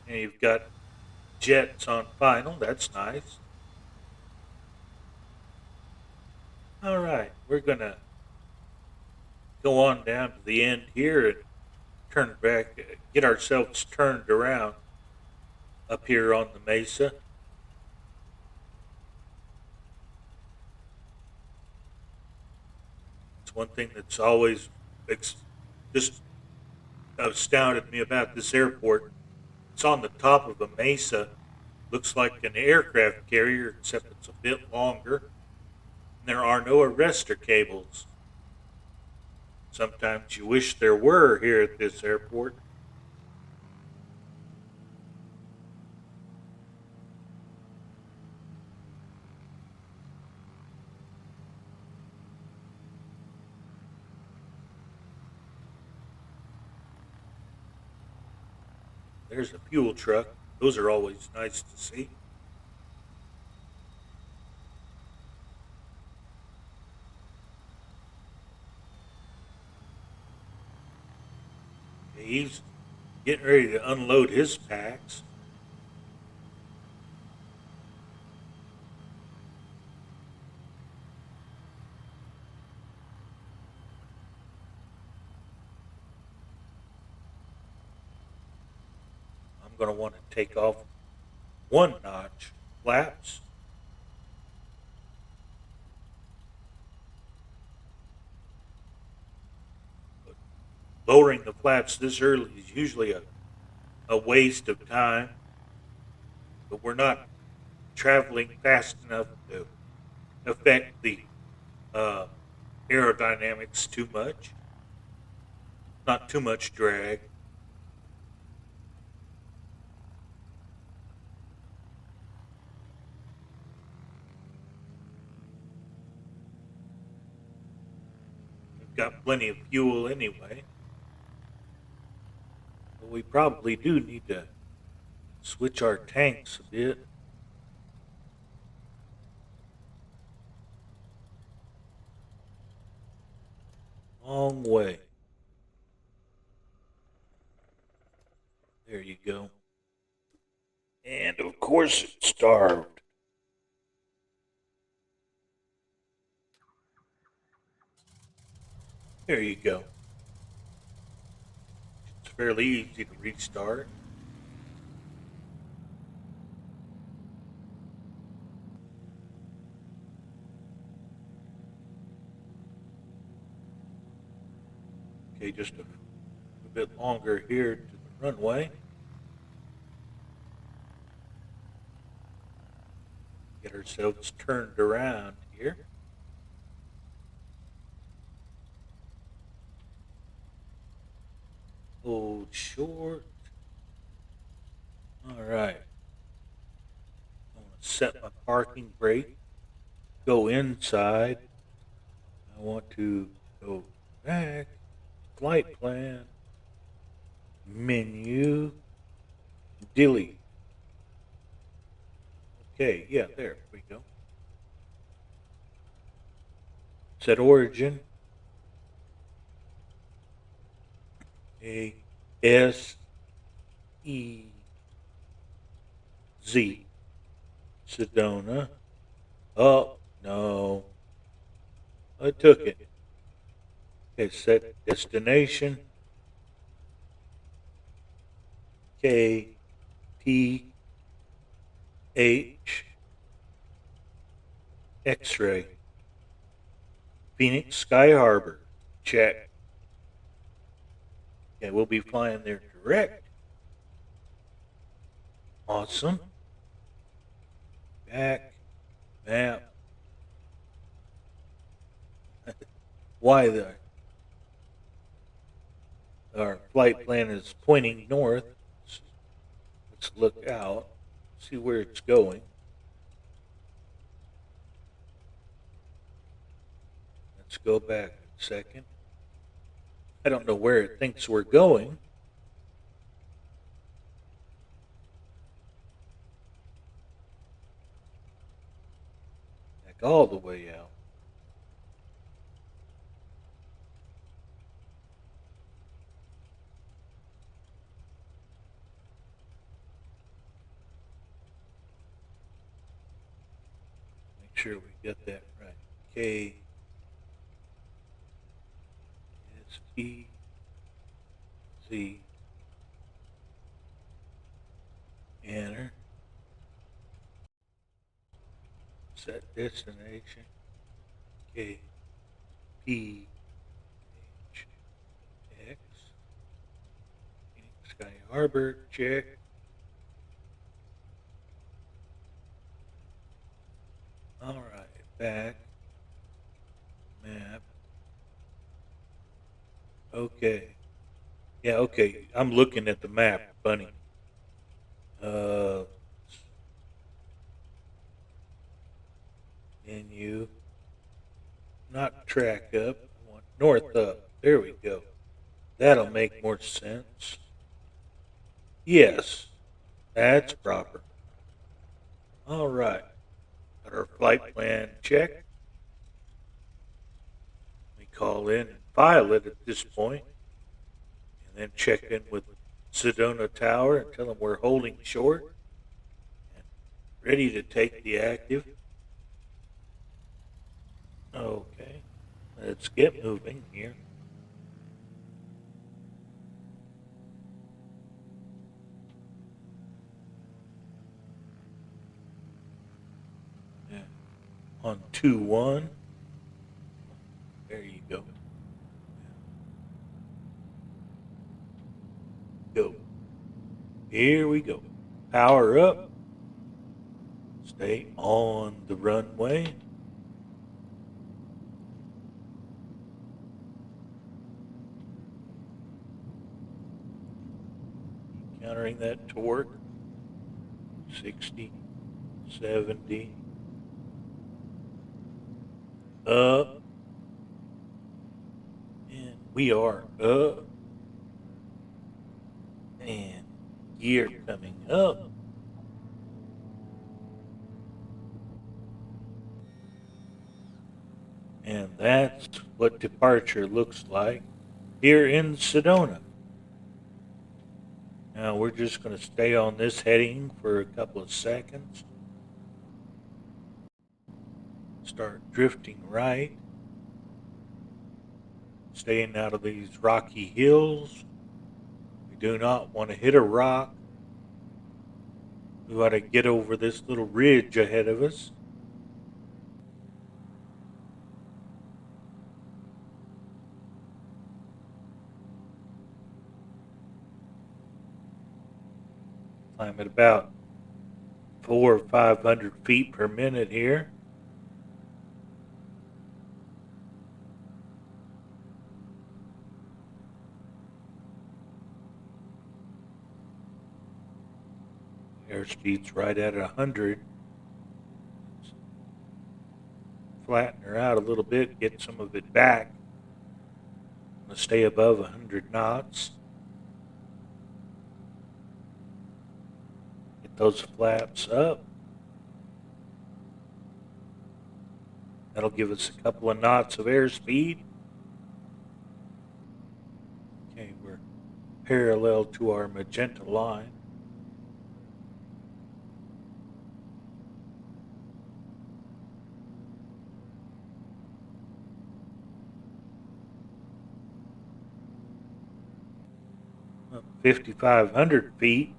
And you've got jets on final. That's nice. All right, we're gonna go on down to the end here and turn back, get ourselves turned around up here on the mesa. It's one thing that's always just astounded me about this airport. It's on the top of a mesa. Looks like an aircraft carrier, except it's a bit longer. And there are no arrestor cables. Sometimes you wish there were here at this airport. There's a fuel truck. Those are always nice to see. He's getting ready to unload his packs. I'm going to want to take off one notch flaps. But lowering the flaps this early is usually a waste of time, but we're not traveling fast enough to affect the uh, aerodynamics too much. Not too much drag. We've got plenty of fuel anyway. But we probably do need to switch our tanks a bit. Long way. There you go. And of course it's starved. There you go. It's fairly easy to restart. Okay, just a bit longer here to the runway. Get ourselves turned around here. Hold short. All right. I'm going to set my parking brake. Go inside. I want to go back. Flight plan. Menu. Delete. Okay, yeah, there we go. Set origin. KSEZ. Sedona. Oh, no. I took it. Okay, set destination. KPHX. X-ray. Phoenix Sky Harbor. Check. Okay, we'll be flying there direct. Awesome. Back. Map. Why our flight plan is pointing north. Let's look out. See where it's going. Let's go back a second. I don't know where it thinks we're going. Back all the way out. Make sure we get that right. T Z. Enter. Set destination. KPHX. Sky Harbor. Check. All right. Back. Map. Okay. Yeah, okay. I'm looking at the map, Bunny. Uh, menu. Not track up. I want north up. There we go. That'll make more sense. Yes, that's proper. All right. Got our flight plan checked. We call in and file it at this point, and then check in with Sedona Tower and tell them we're holding short and ready to take the active. Okay, let's get moving here. Yeah. On 2-1. There you go. Go. Here we go. Power up. Stay on the runway. Countering that torque. 60, 70. Up. And we are up. And gear coming up. And that's what departure looks like here in Sedona. Now we're just going to stay on this heading for a couple of seconds. Start drifting right. Staying out of these rocky hills. We do not want to hit a rock. We want to get over this little ridge ahead of us. Climb at about 400 or 500 feet per minute here. Airspeed's right at 100. Flatten her out a little bit, get some of it back. I'm going to stay above 100 knots. Get those flaps up. That'll give us a couple of knots of airspeed. Okay, we're parallel to our magenta line. Up 5,500 feet,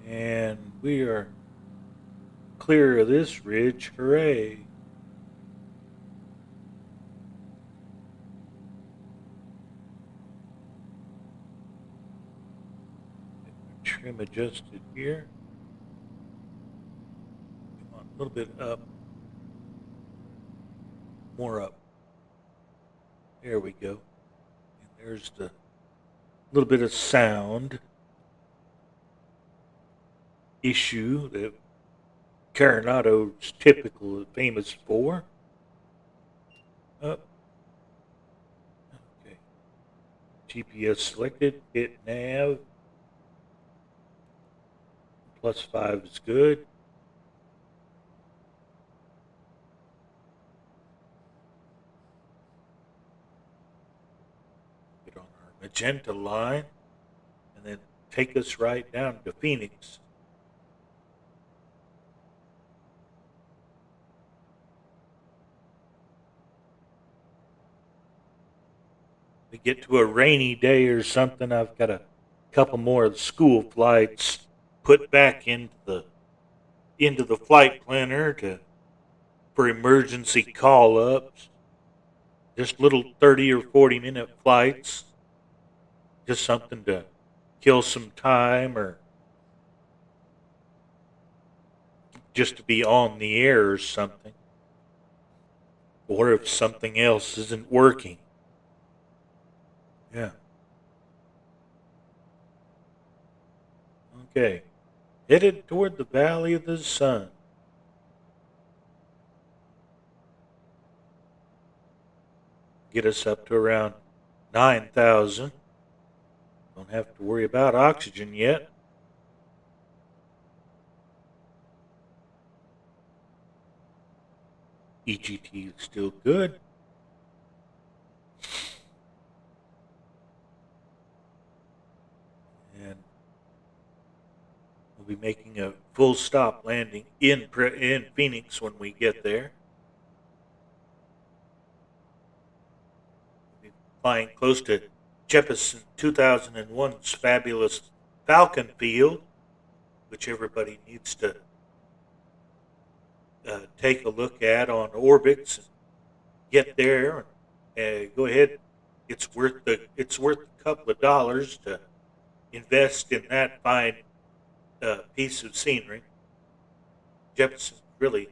and we are clear of this ridge. Hooray! Trim adjusted here. We want a little bit up, more up. There we go. And there's the little bit of sound issue that Coronado's typical, famous for. Up. Okay. GPS selected. Hit nav. +5 is good. Get on our magenta line and then take us right down to Phoenix. we get to a rainy day or something, I've got a couple more of the school flights put back into the flight planner for emergency call ups. Just little 30 or 40-minute flights. Just something to kill some time or just to be on the air or something. Or if something else isn't working. Yeah. Okay. Headed toward the Valley of the Sun. Get us up to around 9,000. Don't have to worry about oxygen yet. EGT is still good. And we'll be making a full stop landing in Phoenix when we get there. We'll be flying close to Jeppesen 2001's fabulous Falcon Field, which everybody needs to take a look at on Orbix and get there and go ahead. It's worth a couple of dollars to invest in that fine piece of scenery. Jefferson really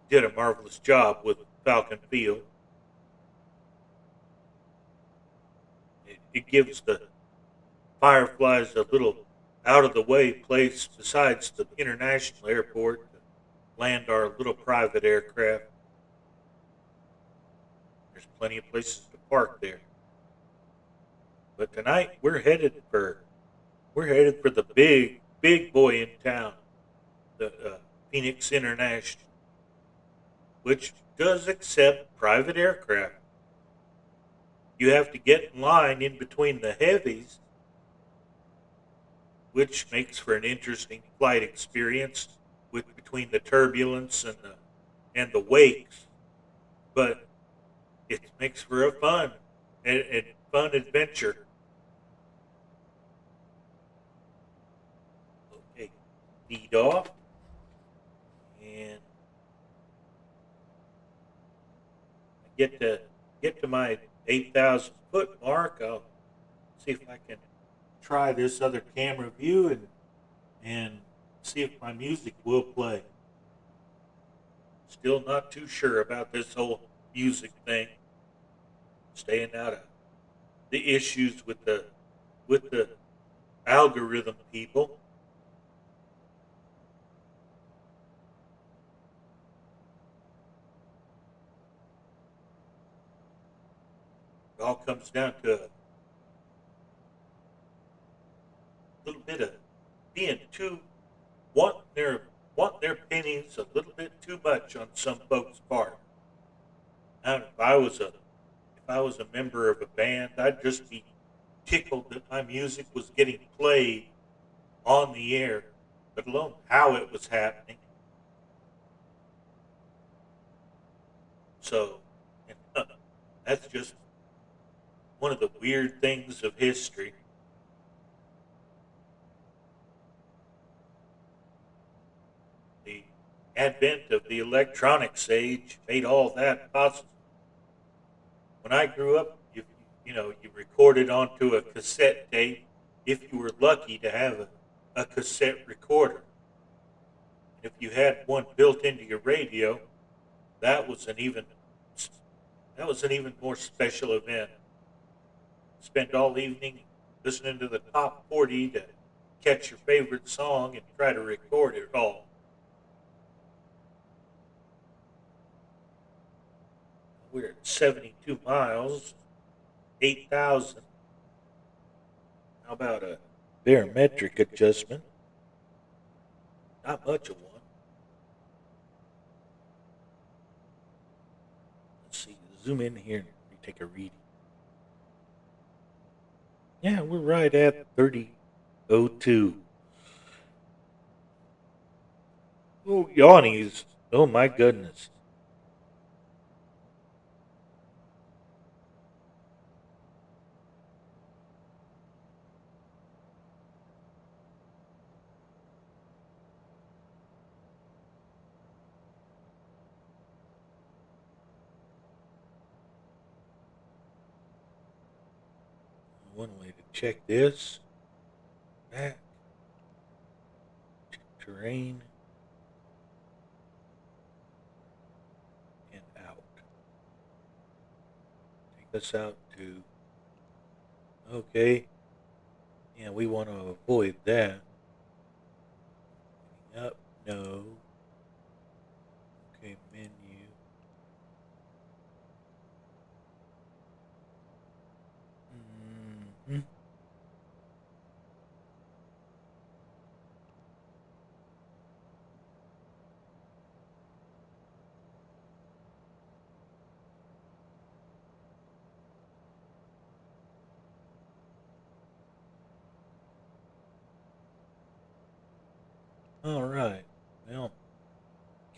did a marvelous job with Falcon Field. It gives the Fireflies a little out of the way place besides the international airport to land our little private aircraft. There's plenty of places to park there. But tonight we're headed for the big boy in town, the Phoenix International, which does accept private aircraft. You have to get in line in between the heavies, which makes for an interesting flight experience with between the turbulence and the wakes. But it makes for a fun adventure. Okay, feed off, and I get to my 8,000 foot mark. I'll see if I can try this other camera view and see if my music will play. Still not too sure about this whole music thing. Staying out of the issues with the algorithm people. It all comes down to a little bit of being too wanting their pennies a little bit too much on some folks' part. Now, if I was a member of a band, I'd just be tickled that my music was getting played on the air, let alone how it was happening. So, that's just one of the weird things of history. The advent of the electronics age made all that possible. When I grew up, you recorded onto a cassette tape if you were lucky to have a cassette recorder. If you had one built into your radio, that was an even more special event. Spend all evening listening to the top 40 to catch your favorite song and try to record it all. We're at 72 miles, 8,000. How about a barometric adjustment? Not much of one. Let's see, zoom in here and take a reading. Yeah, we're right at 30.02. Oh, yawnies. Oh, my goodness. one way to check this. Back. Check terrain. And out. Take us out to... Okay. Yeah, we want to avoid that. Up, no. Okay, menu. Mm-hmm. All right. Well,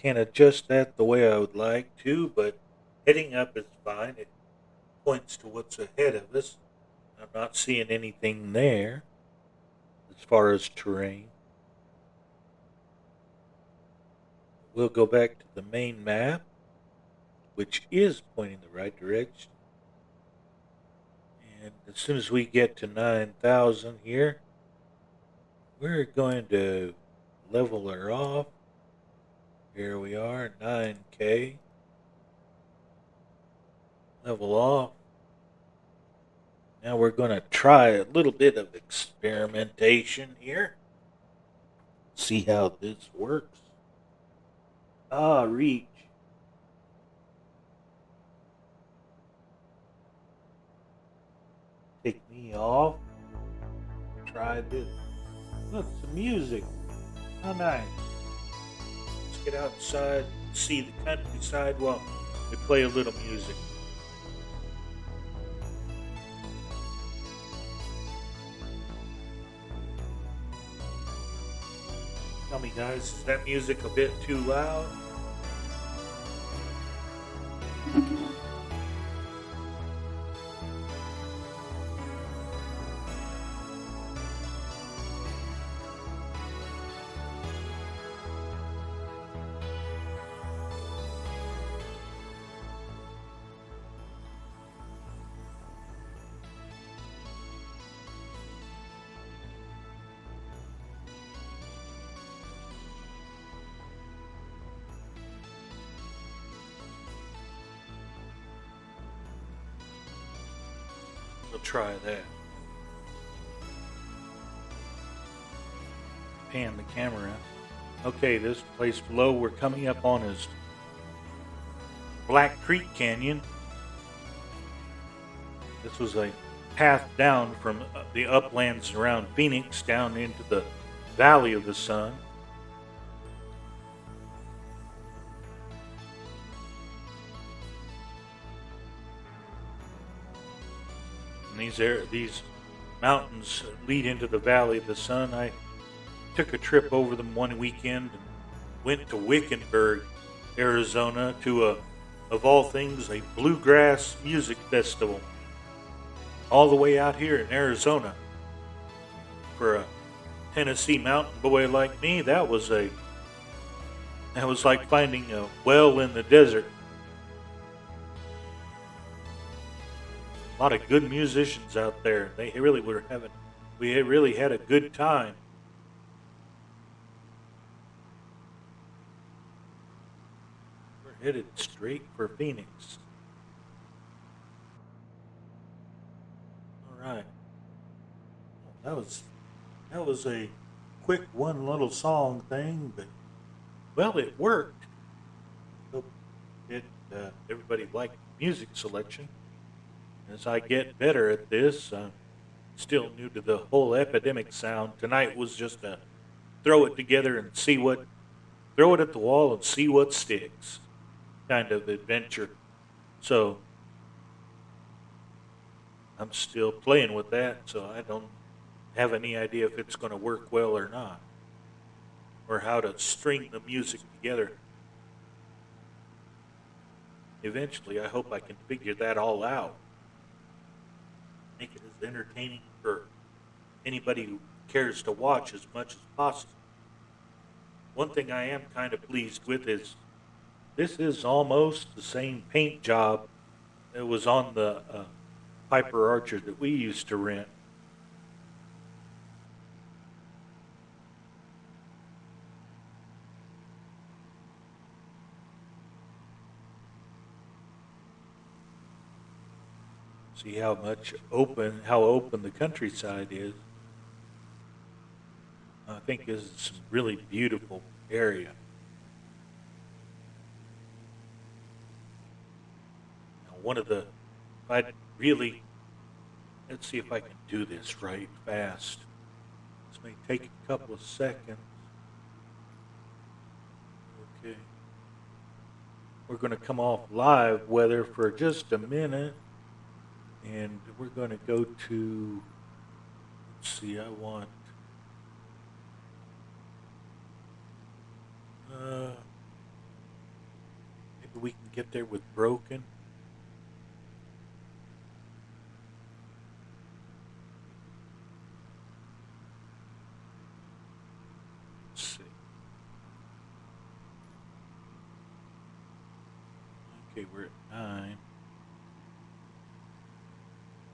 can't adjust that the way I would like to, but heading up is fine. It points to what's ahead of us. I'm not seeing anything there as far as terrain. We'll go back to the main map, which is pointing the right direction. And as soon as we get to 9,000 here, we're going to level her off. Here we are, 9K. Level off. Now we're going to try a little bit of experimentation here. See how this works. Reach. Take me off. Try this. Look, some music. How nice. Let's get outside and see the countryside while we play a little music. Tell me, guys, is that music a bit too loud? We'll try that. Pan the camera. Okay, this place below we're coming up on is Black Creek Canyon. This was a path down from the uplands around Phoenix down into the Valley of the Sun. And these mountains lead into the Valley of the Sun. I took a trip over them one weekend and went to Wickenburg, Arizona, to of all things, a bluegrass music festival. All the way out here in Arizona. For a Tennessee mountain boy like me, that was like finding a well in the desert. A lot of good musicians out there. We really had a good time. We're headed straight for Phoenix. All right. Well, that was a quick one little song thing, but well, it worked. Hope everybody liked the music selection. As I get better at this, I'm still new to the whole epidemic sound. Tonight was just a throw it together and throw it at the wall and see what sticks kind of adventure. So I'm still playing with that, so I don't have any idea if it's going to work well or not, or how to string the music together. Eventually, I hope I can figure that all out. Make it as entertaining for anybody who cares to watch as much as possible. One thing I am kind of pleased with is this is almost the same paint job that was on the Piper Archer that we used to rent. See how open the countryside is. I think this is some really beautiful area. Now, if I'd really, let's see if I can do this right fast. This may take a couple of seconds. Okay. We're going to come off live weather for just a minute. And we're going to go to, let's see, I want, maybe we can get there with broken. Let's see. Okay, we're at 9.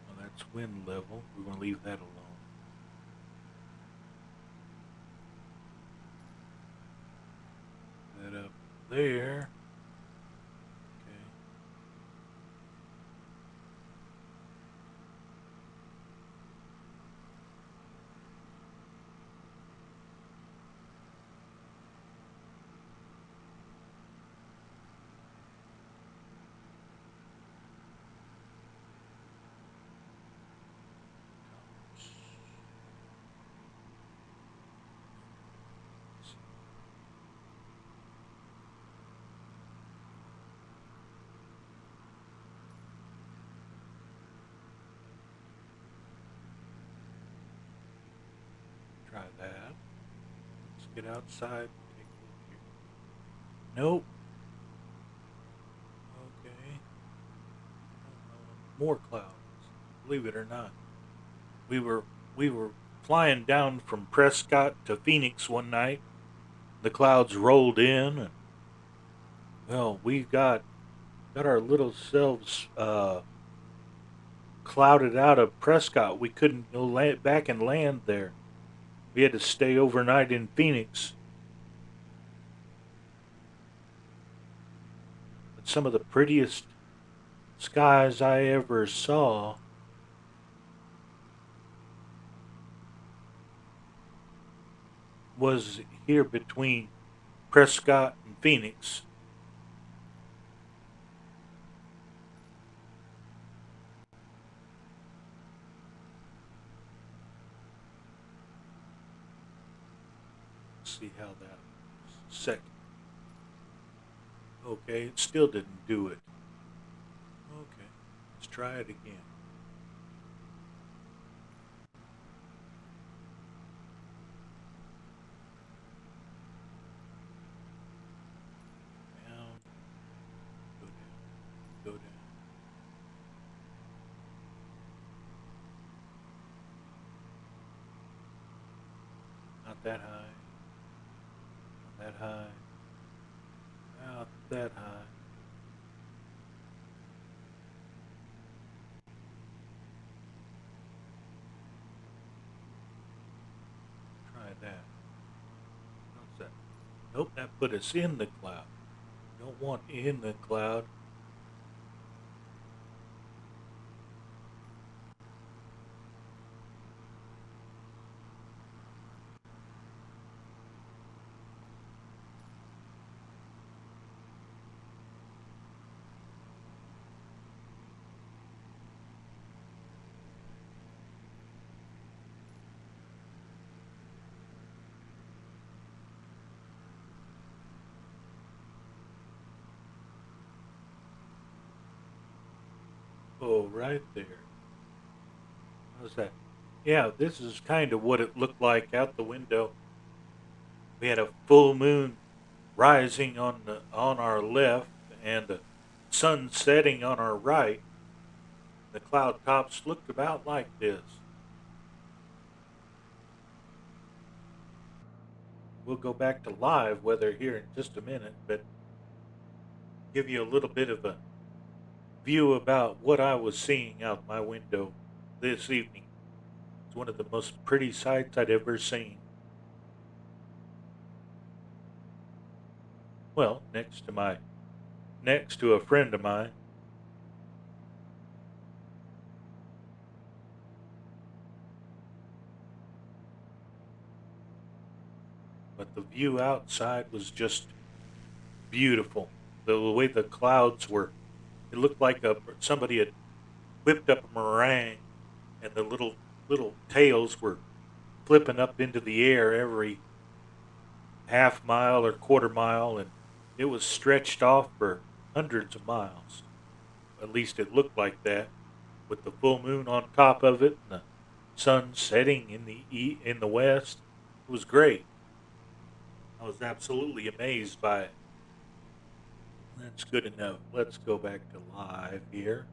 Well, that's wind level. We're going to leave that alone. That up there. Try that. Let's get outside. Take a look here. Nope. Okay. More clouds. Believe it or not. We were flying down from Prescott to Phoenix one night. The clouds rolled in, and well, we got our little selves clouded out of Prescott. We couldn't go back and land there. We had to stay overnight in Phoenix. But some of the prettiest skies I ever saw was here between Prescott and Phoenix. Let's see how that second. Okay, it still didn't do it. Okay, let's try it again. Down, go down. Not that high. Not that high. Not that high. Try that. What's that? Nope, that put us in the cloud. Don't want in the cloud. Oh, right there. How's that? Yeah, this is kind of what it looked like out the window. We had a full moon rising on our left and the sun setting on our right. The cloud tops looked about like this. We'll go back to live weather here in just a minute, but give you a little bit of a view about what I was seeing out my window this evening. It's one of the most pretty sights I'd ever seen. Well, next to a friend of mine. But the view outside was just beautiful. The way the clouds were, it looked like somebody had whipped up a meringue, and the little tails were flipping up into the air every half mile or quarter mile, and it was stretched off for hundreds of miles. At least it looked like that, with the full moon on top of it and the sun setting in the west. It was great. I was absolutely amazed by it. That's good enough. Let's go back to live here.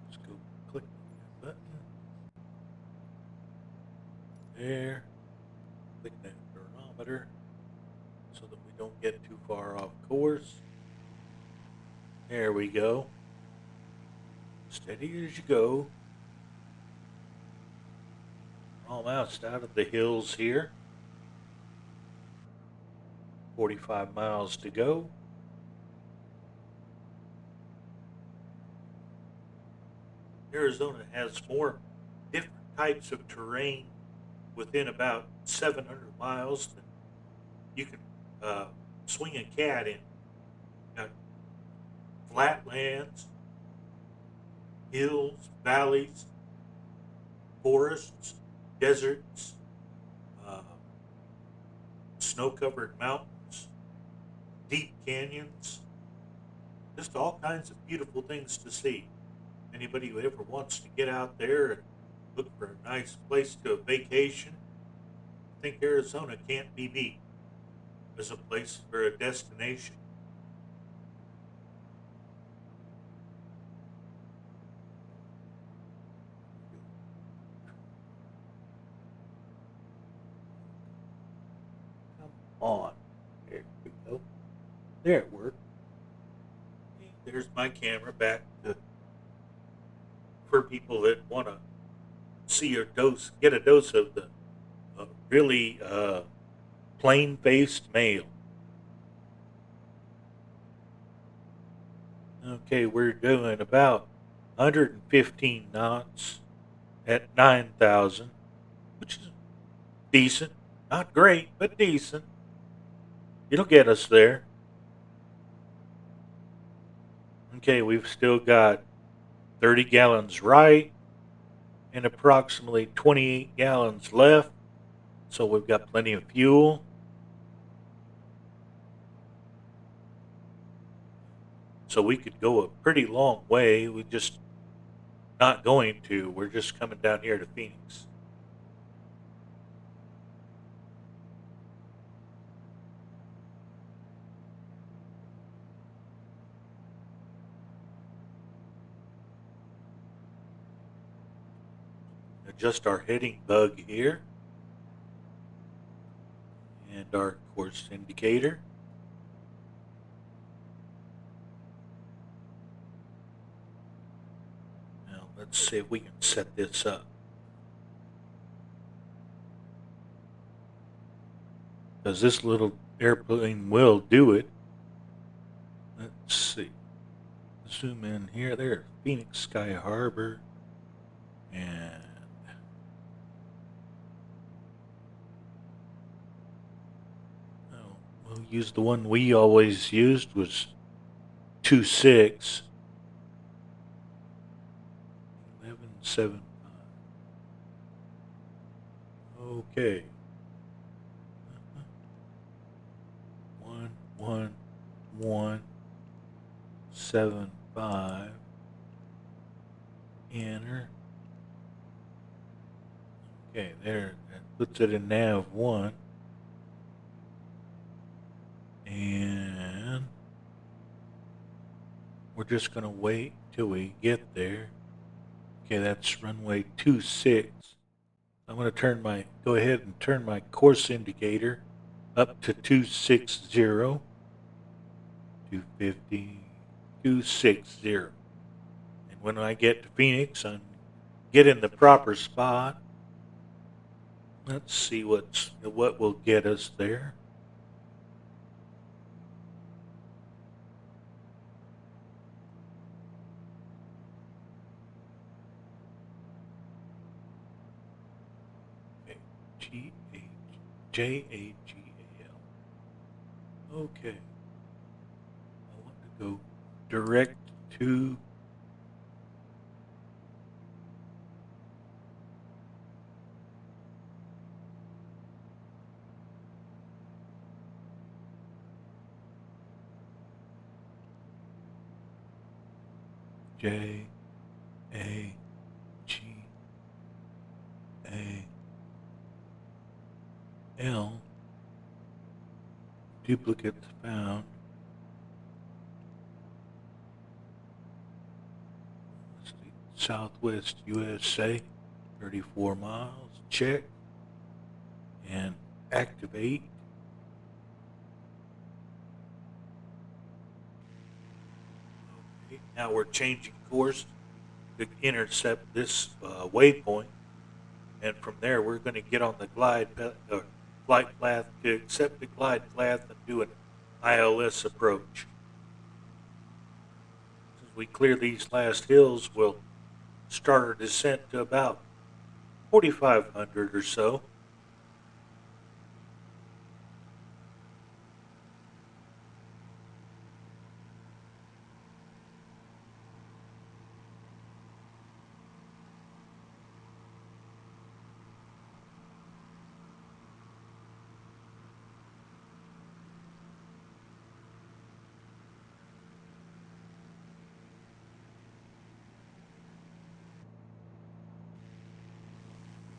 Let's go click that button. There. Click that thermometer so that we don't get too far off course. There we go. Steady as you go. Almost out of the hills here. 45 miles to go. Arizona has more different types of terrain within about 700 miles that you can swing a cat in. Got flatlands, hills, valleys, forests, deserts, uh, snow-covered mountains, deep canyons, just all kinds of beautiful things to see. Anybody who ever wants to get out there and look for a nice place to vacation, I think Arizona can't be beat as a place for a destination. Come on. There we go. There it worked. There's my camera back for people that want to get a dose of the really plain-faced male. Okay, we're doing about 115 knots at 9,000, which is decent. Not great, but decent. It'll get us there. Okay, we've still got 30 gallons right and approximately 28 gallons left. So we've got plenty of fuel. So we could go a pretty long way. We're just not going to. We're just coming down here to Phoenix. Adjust our heading bug here and our course indicator. Now let's see if we can set this up. Because this little airplane will do it. Let's see. Zoom in here. There's Phoenix Sky Harbor. And we'll use the one we always used, was 2.6. 11.75. Okay. 1.1.1.75. Enter. Okay, there. That puts it in nav 1. And we're just going to wait till we get there. Okay, that's runway 26. I'm going to go ahead and turn my course indicator up to 260, 250, 260. And when I get to Phoenix, I get in the proper spot. Let's see what will get us there. Jagal. Okay. I want to go direct to JAGAL. Duplicates found. Southwest USA, 34 miles. Check and activate. Okay, now we're changing course to intercept this waypoint, and from there we're going to get on the flight path to accept the glide path and do an ILS approach. As we clear these last hills, we'll start our descent to about 4,500 or so.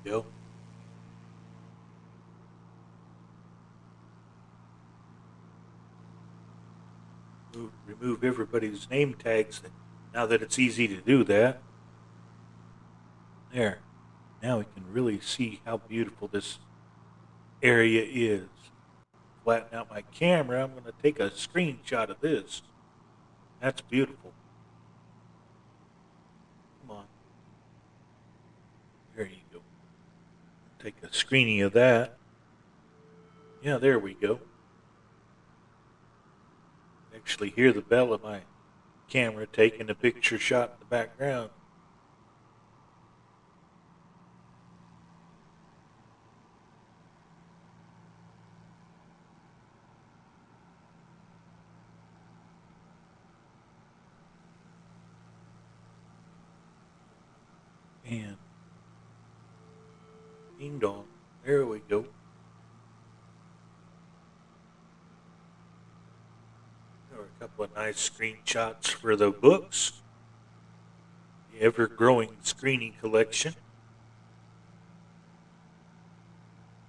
Go. Remove everybody's name tags now that it's easy to do that. There. Now we can really see how beautiful this area is. Flatten out my camera. I'm going to take a screenshot of this. That's beautiful. Come on. There you go. Take a screening of that. Yeah, there we go. Actually hear the bell of my camera taking a picture shot in the background. And ding dong. There we go. There are a couple of nice screenshots for the books. The ever-growing screening collection.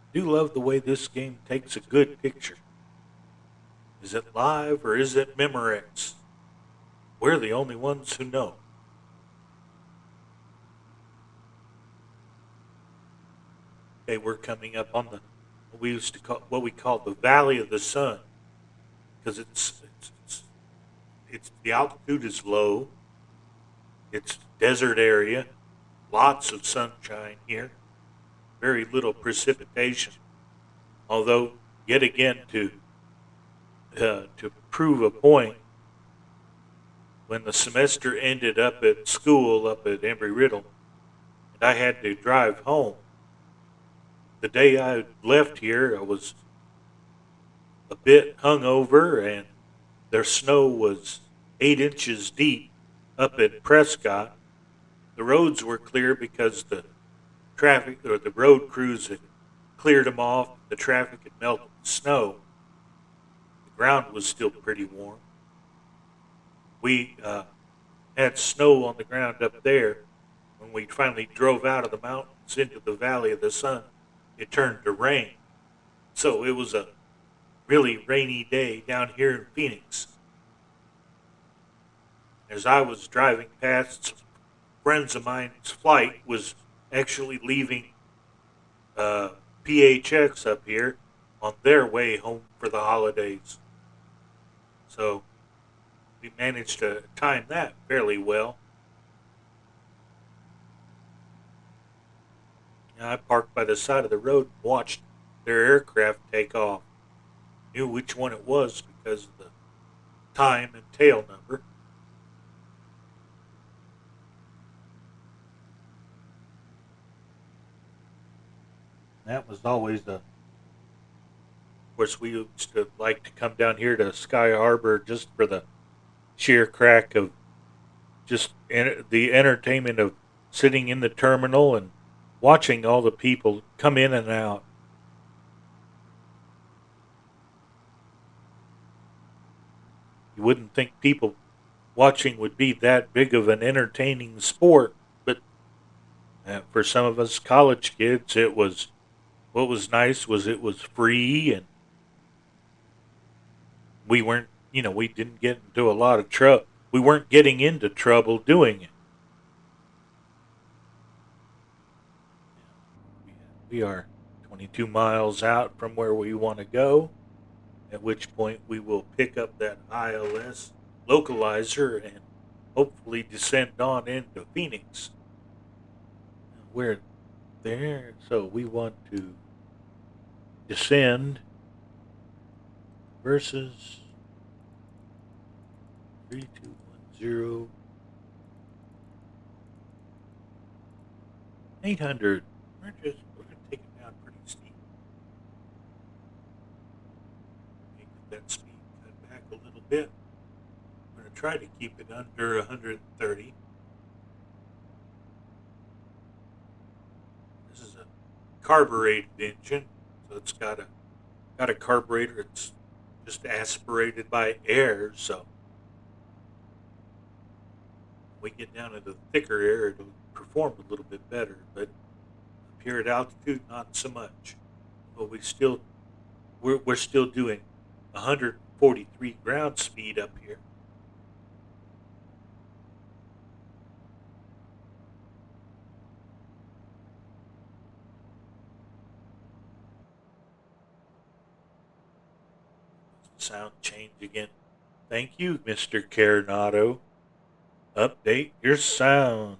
I do love the way this game takes a good picture. Is it live or is it Memorex? We're the only ones who know. Okay, we're coming up on what we call the Valley of the Sun, because it's the altitude is low. It's desert area, lots of sunshine here, very little precipitation. Although, yet again, to prove a point, when the semester ended up at school up at Embry-Riddle, and I had to drive home, the day I left here, I was a bit hungover, and their snow was 8 inches deep up at Prescott. The roads were clear because the traffic or the road crews had cleared them off. The traffic had melted the snow. The ground was still pretty warm. We had snow on the ground up there. When we finally drove out of the mountains into the Valley of the Sun, it turned to rain. So it was a really rainy day down here in Phoenix. As I was driving past, some friends of mine's flight was actually leaving PHX up here, on their way home for the holidays. So we managed to time that fairly well. I parked by the side of the road and watched their aircraft take off. Knew which one it was because of the time and tail number. That was always the. Of course, we used to like to come down here to Sky Harbor just for the sheer crack of just the entertainment of sitting in the terminal and watching all the people come in and out. You wouldn't think people watching would be that big of an entertaining sport, but for some of us college kids, it was. What was nice was it was free, and we weren't, we didn't get into a lot of trouble. We weren't getting into trouble doing it. We are 22 miles out from where we want to go, at which point we will pick up that ILS localizer and hopefully descend on into Phoenix. We're there, so we want to descend versus 3210 800. We're going to take it down pretty steep. Make that speed cut back a little bit. I'm going to try to keep it under 130. This is a carbureted engine, so it's got a carburetor. It's just aspirated by air, so when we get down into the thicker air, it'll perform a little bit better. But up here at altitude, not so much. But we're still doing 143 ground speed up here. Sound change again. Thank you, Mr. Coronado. Update your sound.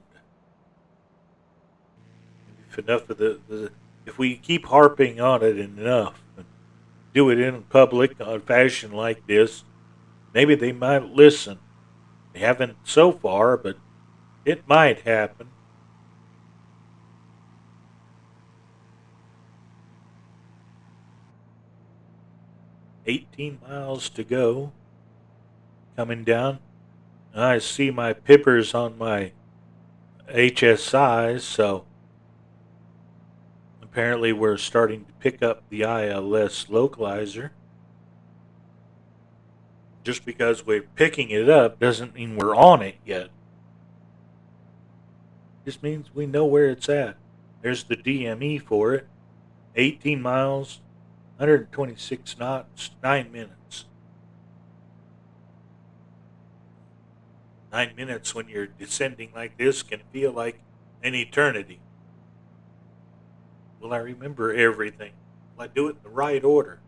If enough of if we keep harping on it enough and do it in public on a fashion like this, maybe they might listen. They haven't so far, but it might happen. 18 miles to go. Coming down. I see my pippers on my HSIs, so apparently we're starting to pick up the ILS localizer. Just because we're picking it up doesn't mean we're on it yet. Just means we know where it's at. There's the DME for it. 18 miles, 126 knots, 9 minutes. 9 minutes when you're descending like this can feel like an eternity. Will I remember everything? Will I do it in the right order?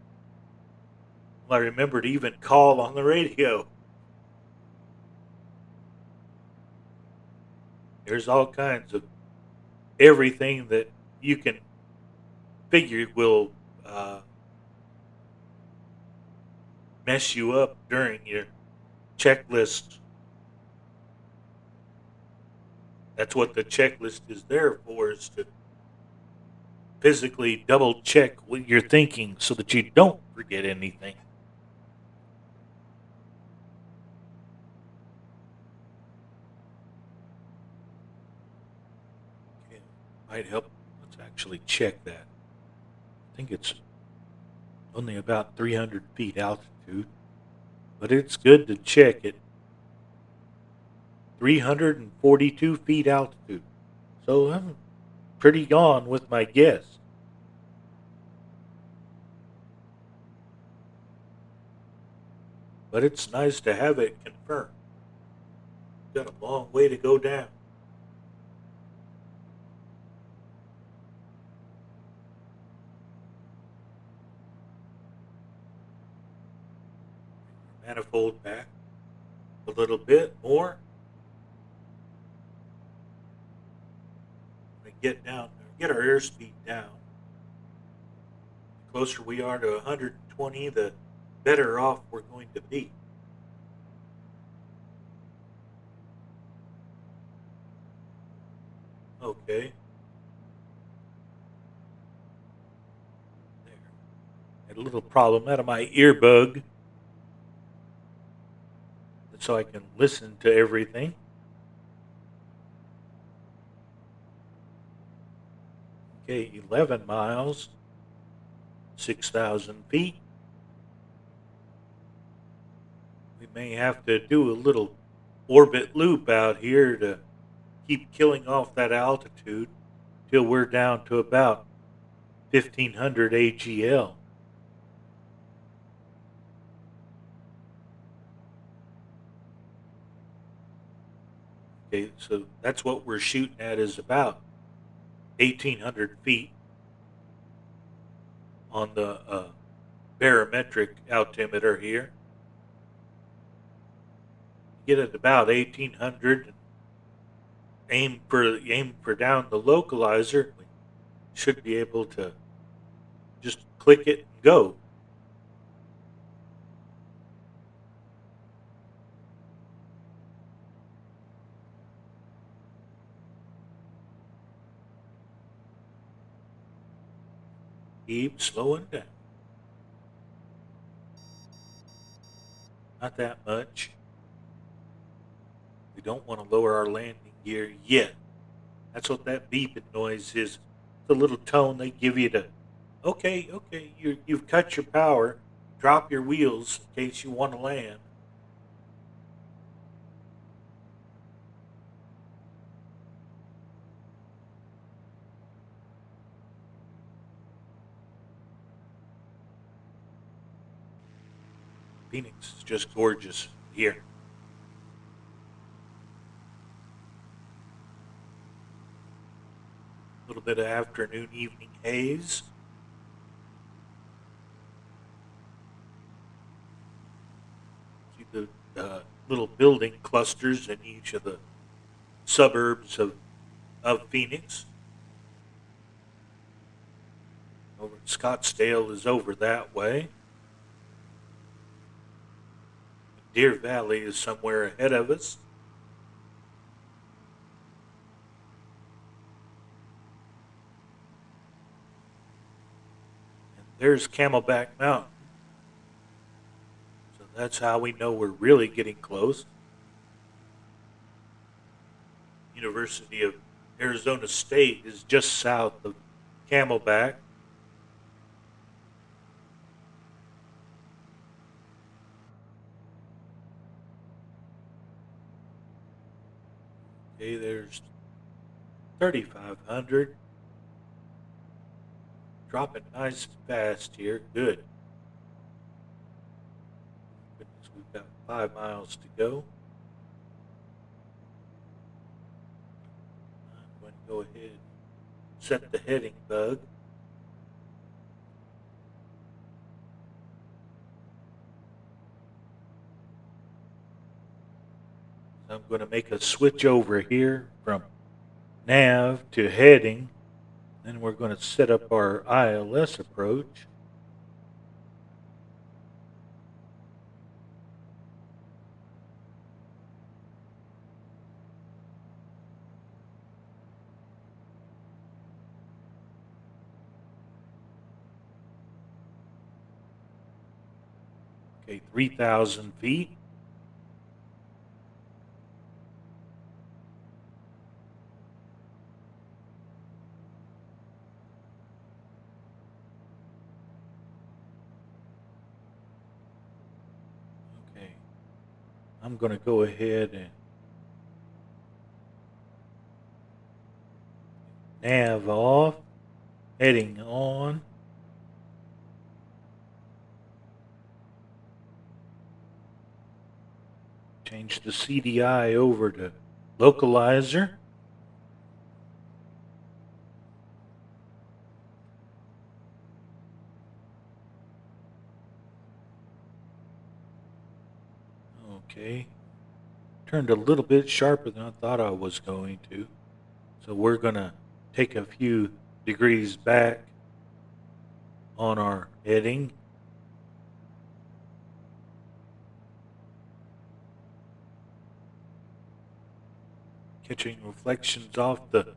Will I remember to even call on the radio? There's all kinds of everything that you can figure will mess you up during your checklist. That's what the checklist is there for, is to physically double check what you're thinking so that you don't forget anything. Okay, might help. Let's actually check that. I think it's only about 300 feet altitude, but it's good to check it. 342 feet altitude. So I'm pretty on with my guess. But it's nice to have it confirmed. Got a long way to go down. manifold back a little bit more. Get our airspeed down. The closer we are to 120, the better off we're going to be. Okay. There. Had a little problem out of my earbud, so I can listen to everything. Okay, 11 miles, 6,000 feet. We may have to do a little orbit loop out here to keep killing off that altitude till we're down to about 1,500 AGL. Okay, so that's what we're shooting at, is about 1,800 feet on the barometric altimeter here. Get it about 1,800 and aim for down the localizer. We should be able to just click it and go. Keep slowing down. Not that much. We don't want to lower our landing gear yet. That's what that beeping noise is. It's a little tone they give you to, okay, you've cut your power. Drop your wheels in case you want to land. Phoenix is just gorgeous here. A little bit of afternoon, evening haze. See the little building clusters in each of the suburbs of Phoenix. Over Scottsdale is over that way. Deer Valley is somewhere ahead of us. And there's Camelback Mountain. So that's how we know we're really getting close. University of Arizona State is just south of Camelback. Okay, there's 3,500. Dropping nice and fast here. Good. Goodness, we've got 5 miles to go. I'm going to go ahead and set the heading bug. I'm going to make a switch over here from nav to heading. Then we're going to set up our ILS approach. Okay, 3,000 feet. Okay, I'm going to go ahead and nav off, heading on. Change the CDI over to localizer. Okay. Turned a little bit sharper than I thought I was going to. So we're going to take a few degrees back on our heading. Catching reflections off the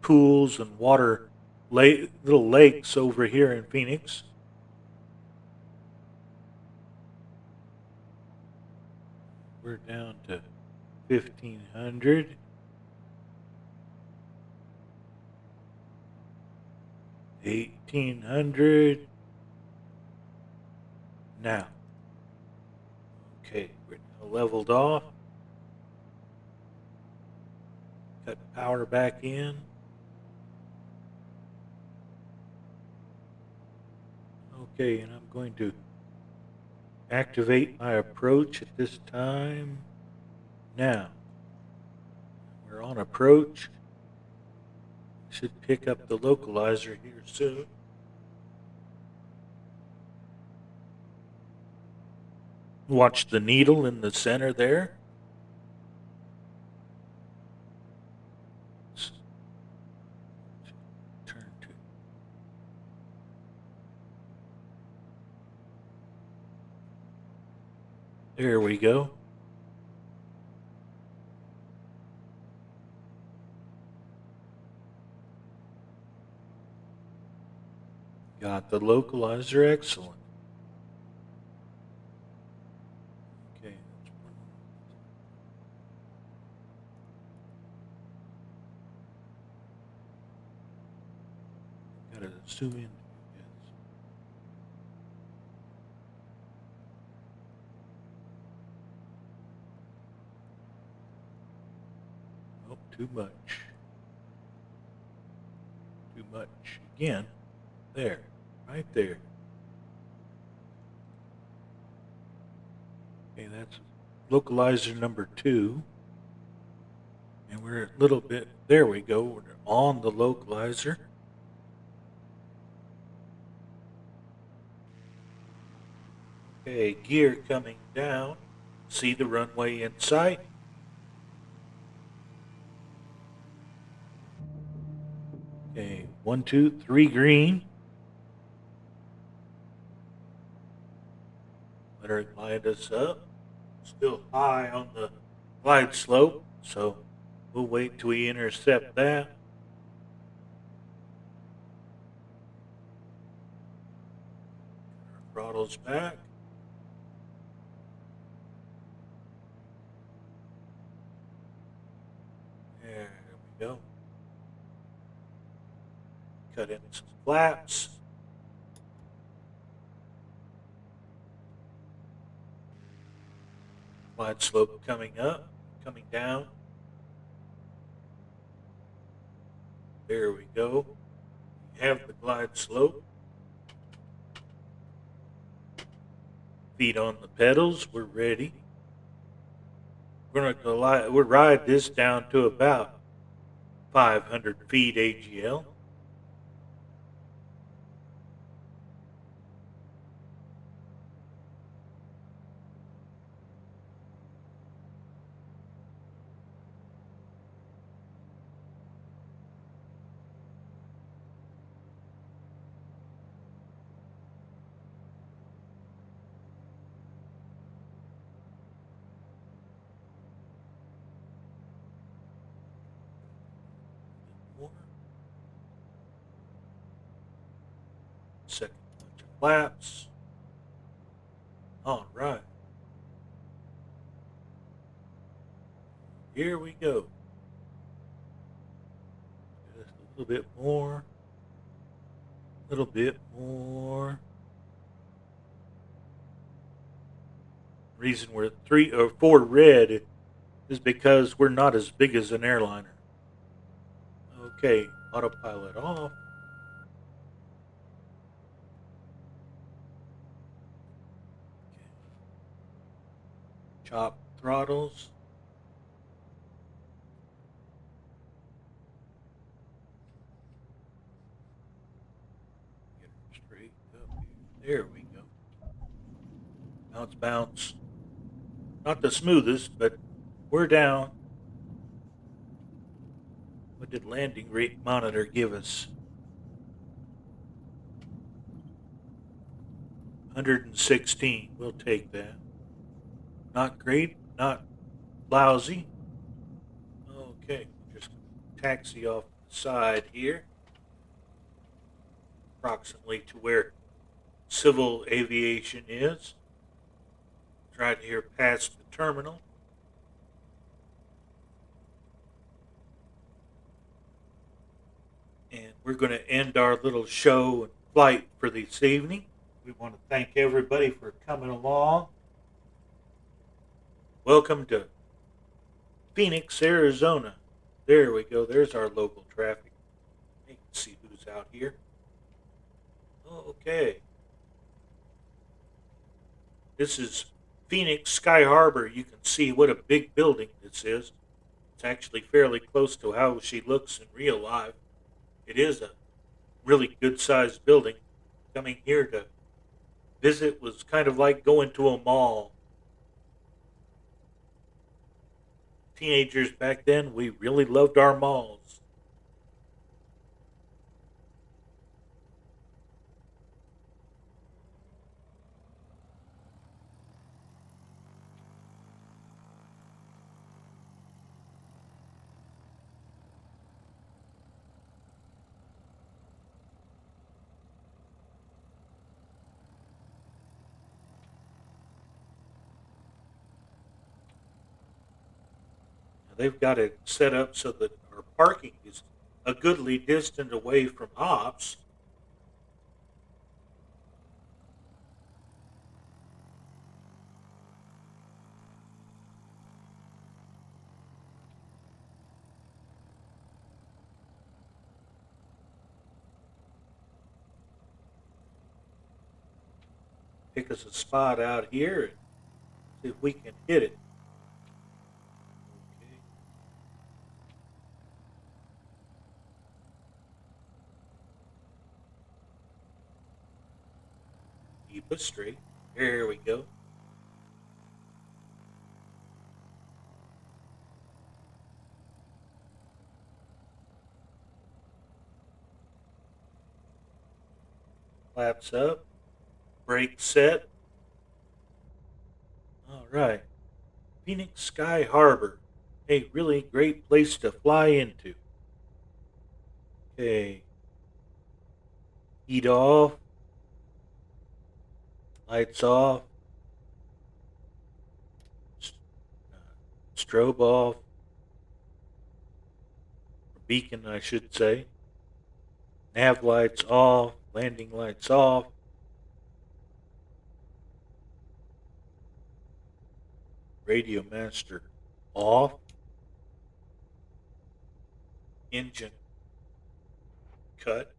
pools and water little lakes over here in Phoenix. We're down to 1500. 1800. Now. Okay, we're now leveled off. Cut power back in. Okay, and I'm going to activate my approach at this time. Now, we're on approach. Should pick up the localizer here soon. Watch the needle in the center there. Turn to. There we go. Got the localizer, excellent. Okay. Gotta zoom in. Yes. Oh, too much. Too much. Again. There. Right there. Okay, that's localizer number 2. And we're a little bit, there we go, we're on the localizer. Okay, gear coming down. See the runway in sight. Okay, 1, 2, 3 green. Let her glide us up. Still high on the glide slope, so we'll wait till we intercept that. Our throttle's back. There we go. Cut in some flaps. Glide slope coming up, coming down. There we go. We have the glide slope. Feet on the pedals, we're ready. We'll ride this down to about 500 feet AGL. Second bunch of flaps. All right. Here we go. Just a little bit more. A little bit more. Reason we're 3 or 4 red is because we're not as big as an airliner. Okay, autopilot off. Chop throttles. Get her straight up here. There we go. Bounce, bounce. Not the smoothest, but we're down. What did landing rate monitor give us? 116. We'll take that. Not great, not lousy. Okay, just taxi off the side here, approximately to where civil aviation is. Try to hear past the terminal. And we're going to end our little show and flight for this evening. We want to thank everybody for coming along. Welcome to Phoenix, Arizona. There we go. There's our local traffic. You can see who's out here. Okay. This is Phoenix Sky Harbor. You can see what a big building this is. It's actually fairly close to how she looks in real life. It is a really good sized building. Coming here to visit was kind of like going to a mall. Teenagers back then, we really loved our malls. They've got it set up so that our parking is a goodly distance away from hops. Pick us a spot out here and see if we can hit it. Okay. Keep us straight. There we go. Flaps up. Brake set. All right. Phoenix Sky Harbor. A really great place to fly into. Okay. Heat off. Lights off. Strobe off. Or beacon, I should say. Nav lights off. Landing lights off. Radio master off. Engine cut.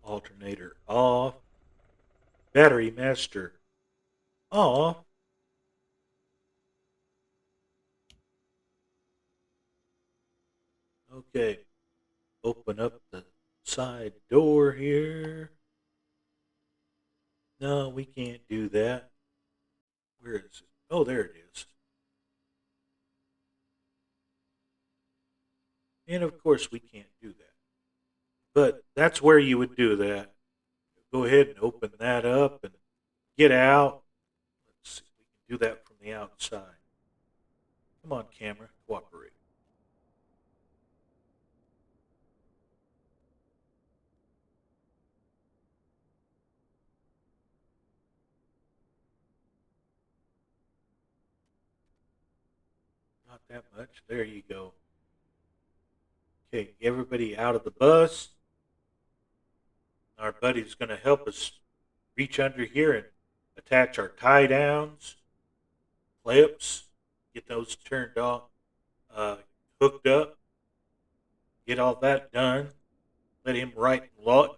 Alternator off. Battery master off. Okay. Open up the side door here. No, we can't do that. Where is it? Oh, there it is. And of course, we can't do that. But that's where you would do that. Go ahead and open that up and get out. Let's see if we can do that from the outside. Come on, camera, cooperate. Not that much. There you go. Okay, everybody out of the bus. Our buddy's going to help us reach under here and attach our tie downs, clips, get those turned off, hooked up, get all that done. Let him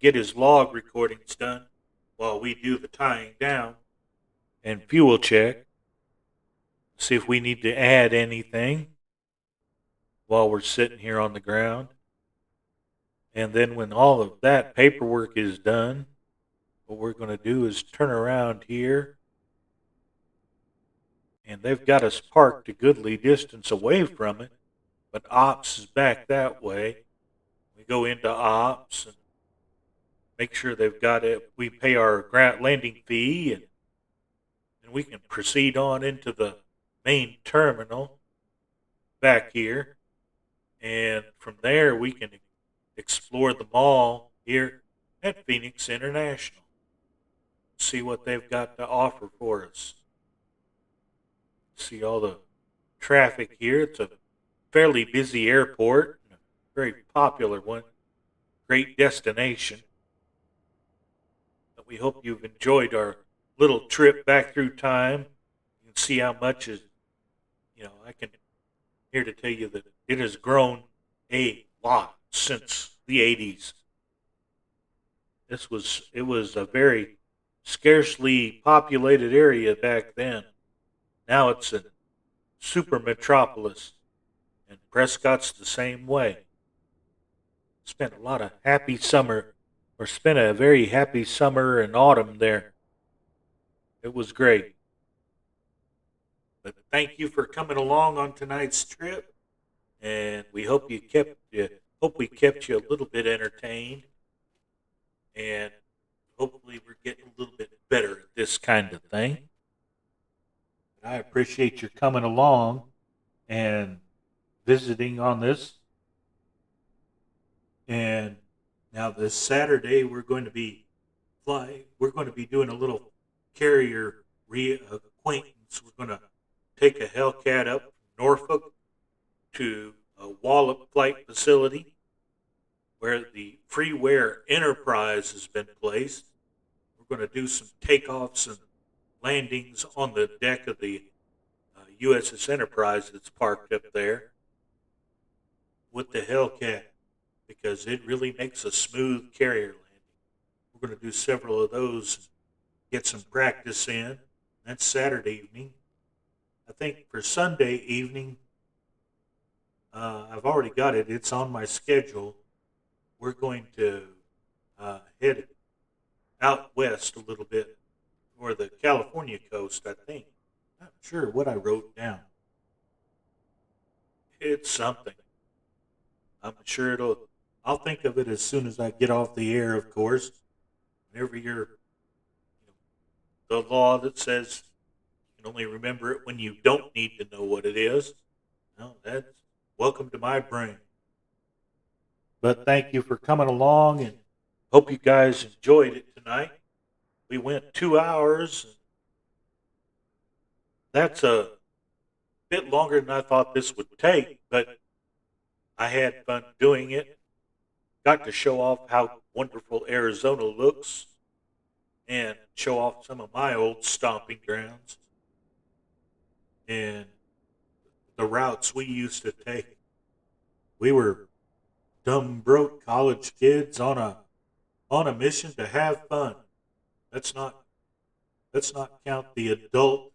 get his log recordings done while we do the tying down and fuel check. See if we need to add anything while we're sitting here on the ground. And then when all of that paperwork is done, what we're going to do is turn around here, and they've got us parked a goodly distance away from it, but ops is back that way. We go into ops and make sure they've got it. We pay our grant landing fee, and we can proceed on into the main terminal back here. And from there, we can explore the mall here at Phoenix International. See what they've got to offer for us. See all the traffic here. It's a fairly busy airport, a very popular one, great destination. But we hope you've enjoyed our little trip back through time. You can see how much is, I can here to tell you that it has grown a lot since the 80s. It was a very scarcely populated area back then. Now it's a super metropolis, and Prescott's the same way. Spent a lot of happy summer, or spent a very happy summer and autumn there. It was great. But thank you for coming along on tonight's trip, and we hope we kept you a little bit entertained, and hopefully we're getting a little bit better at this kind of thing. I appreciate your coming along and visiting on this. And now this Saturday we're going to be doing a little carrier reacquaintance. We're going to take a Hellcat up from Norfolk to a Wallop flight facility where the freeware Enterprise has been placed. We're going to do some takeoffs and landings on the deck of the USS Enterprise that's parked up there with the Hellcat, because it really makes a smooth carrier landing. We're going to do several of those and get some practice in. That's Saturday evening. I think for Sunday evening, I've already got it. It's on my schedule. We're going to head out west a little bit, or the California coast, I think. Not sure what I wrote down. It's something. I'm sure I'll think of it as soon as I get off the air, of course. Whenever the law that says you can only remember it when you don't need to know what it is. No, that's welcome to my brain. But thank you for coming along, and hope you guys enjoyed it tonight. We went 2 hours. That's a bit longer than I thought this would take, but I had fun doing it. Got to show off how wonderful Arizona looks and show off some of my old stomping grounds and the routes we used to take. We were dumb broke college kids on a mission to have fun. Let's not count the adult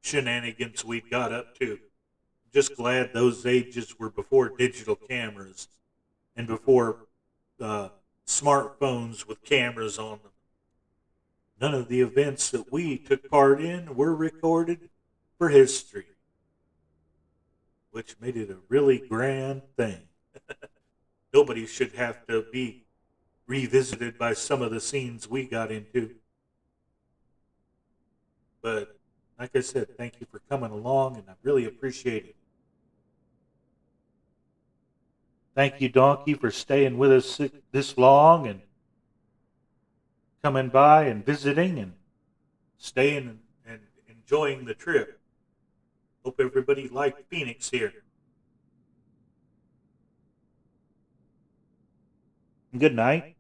shenanigans we got up to. I'm just glad those ages were before digital cameras and before smartphones with cameras on them. None of the events that we took part in were recorded for history, which made it a really grand thing. Nobody should have to be revisited by some of the scenes we got into. But like I said, thank you for coming along, and I really appreciate it. Thank you, Donkey, for staying with us this long and coming by and visiting and staying and enjoying the trip. Hope everybody liked Phoenix here. Good night.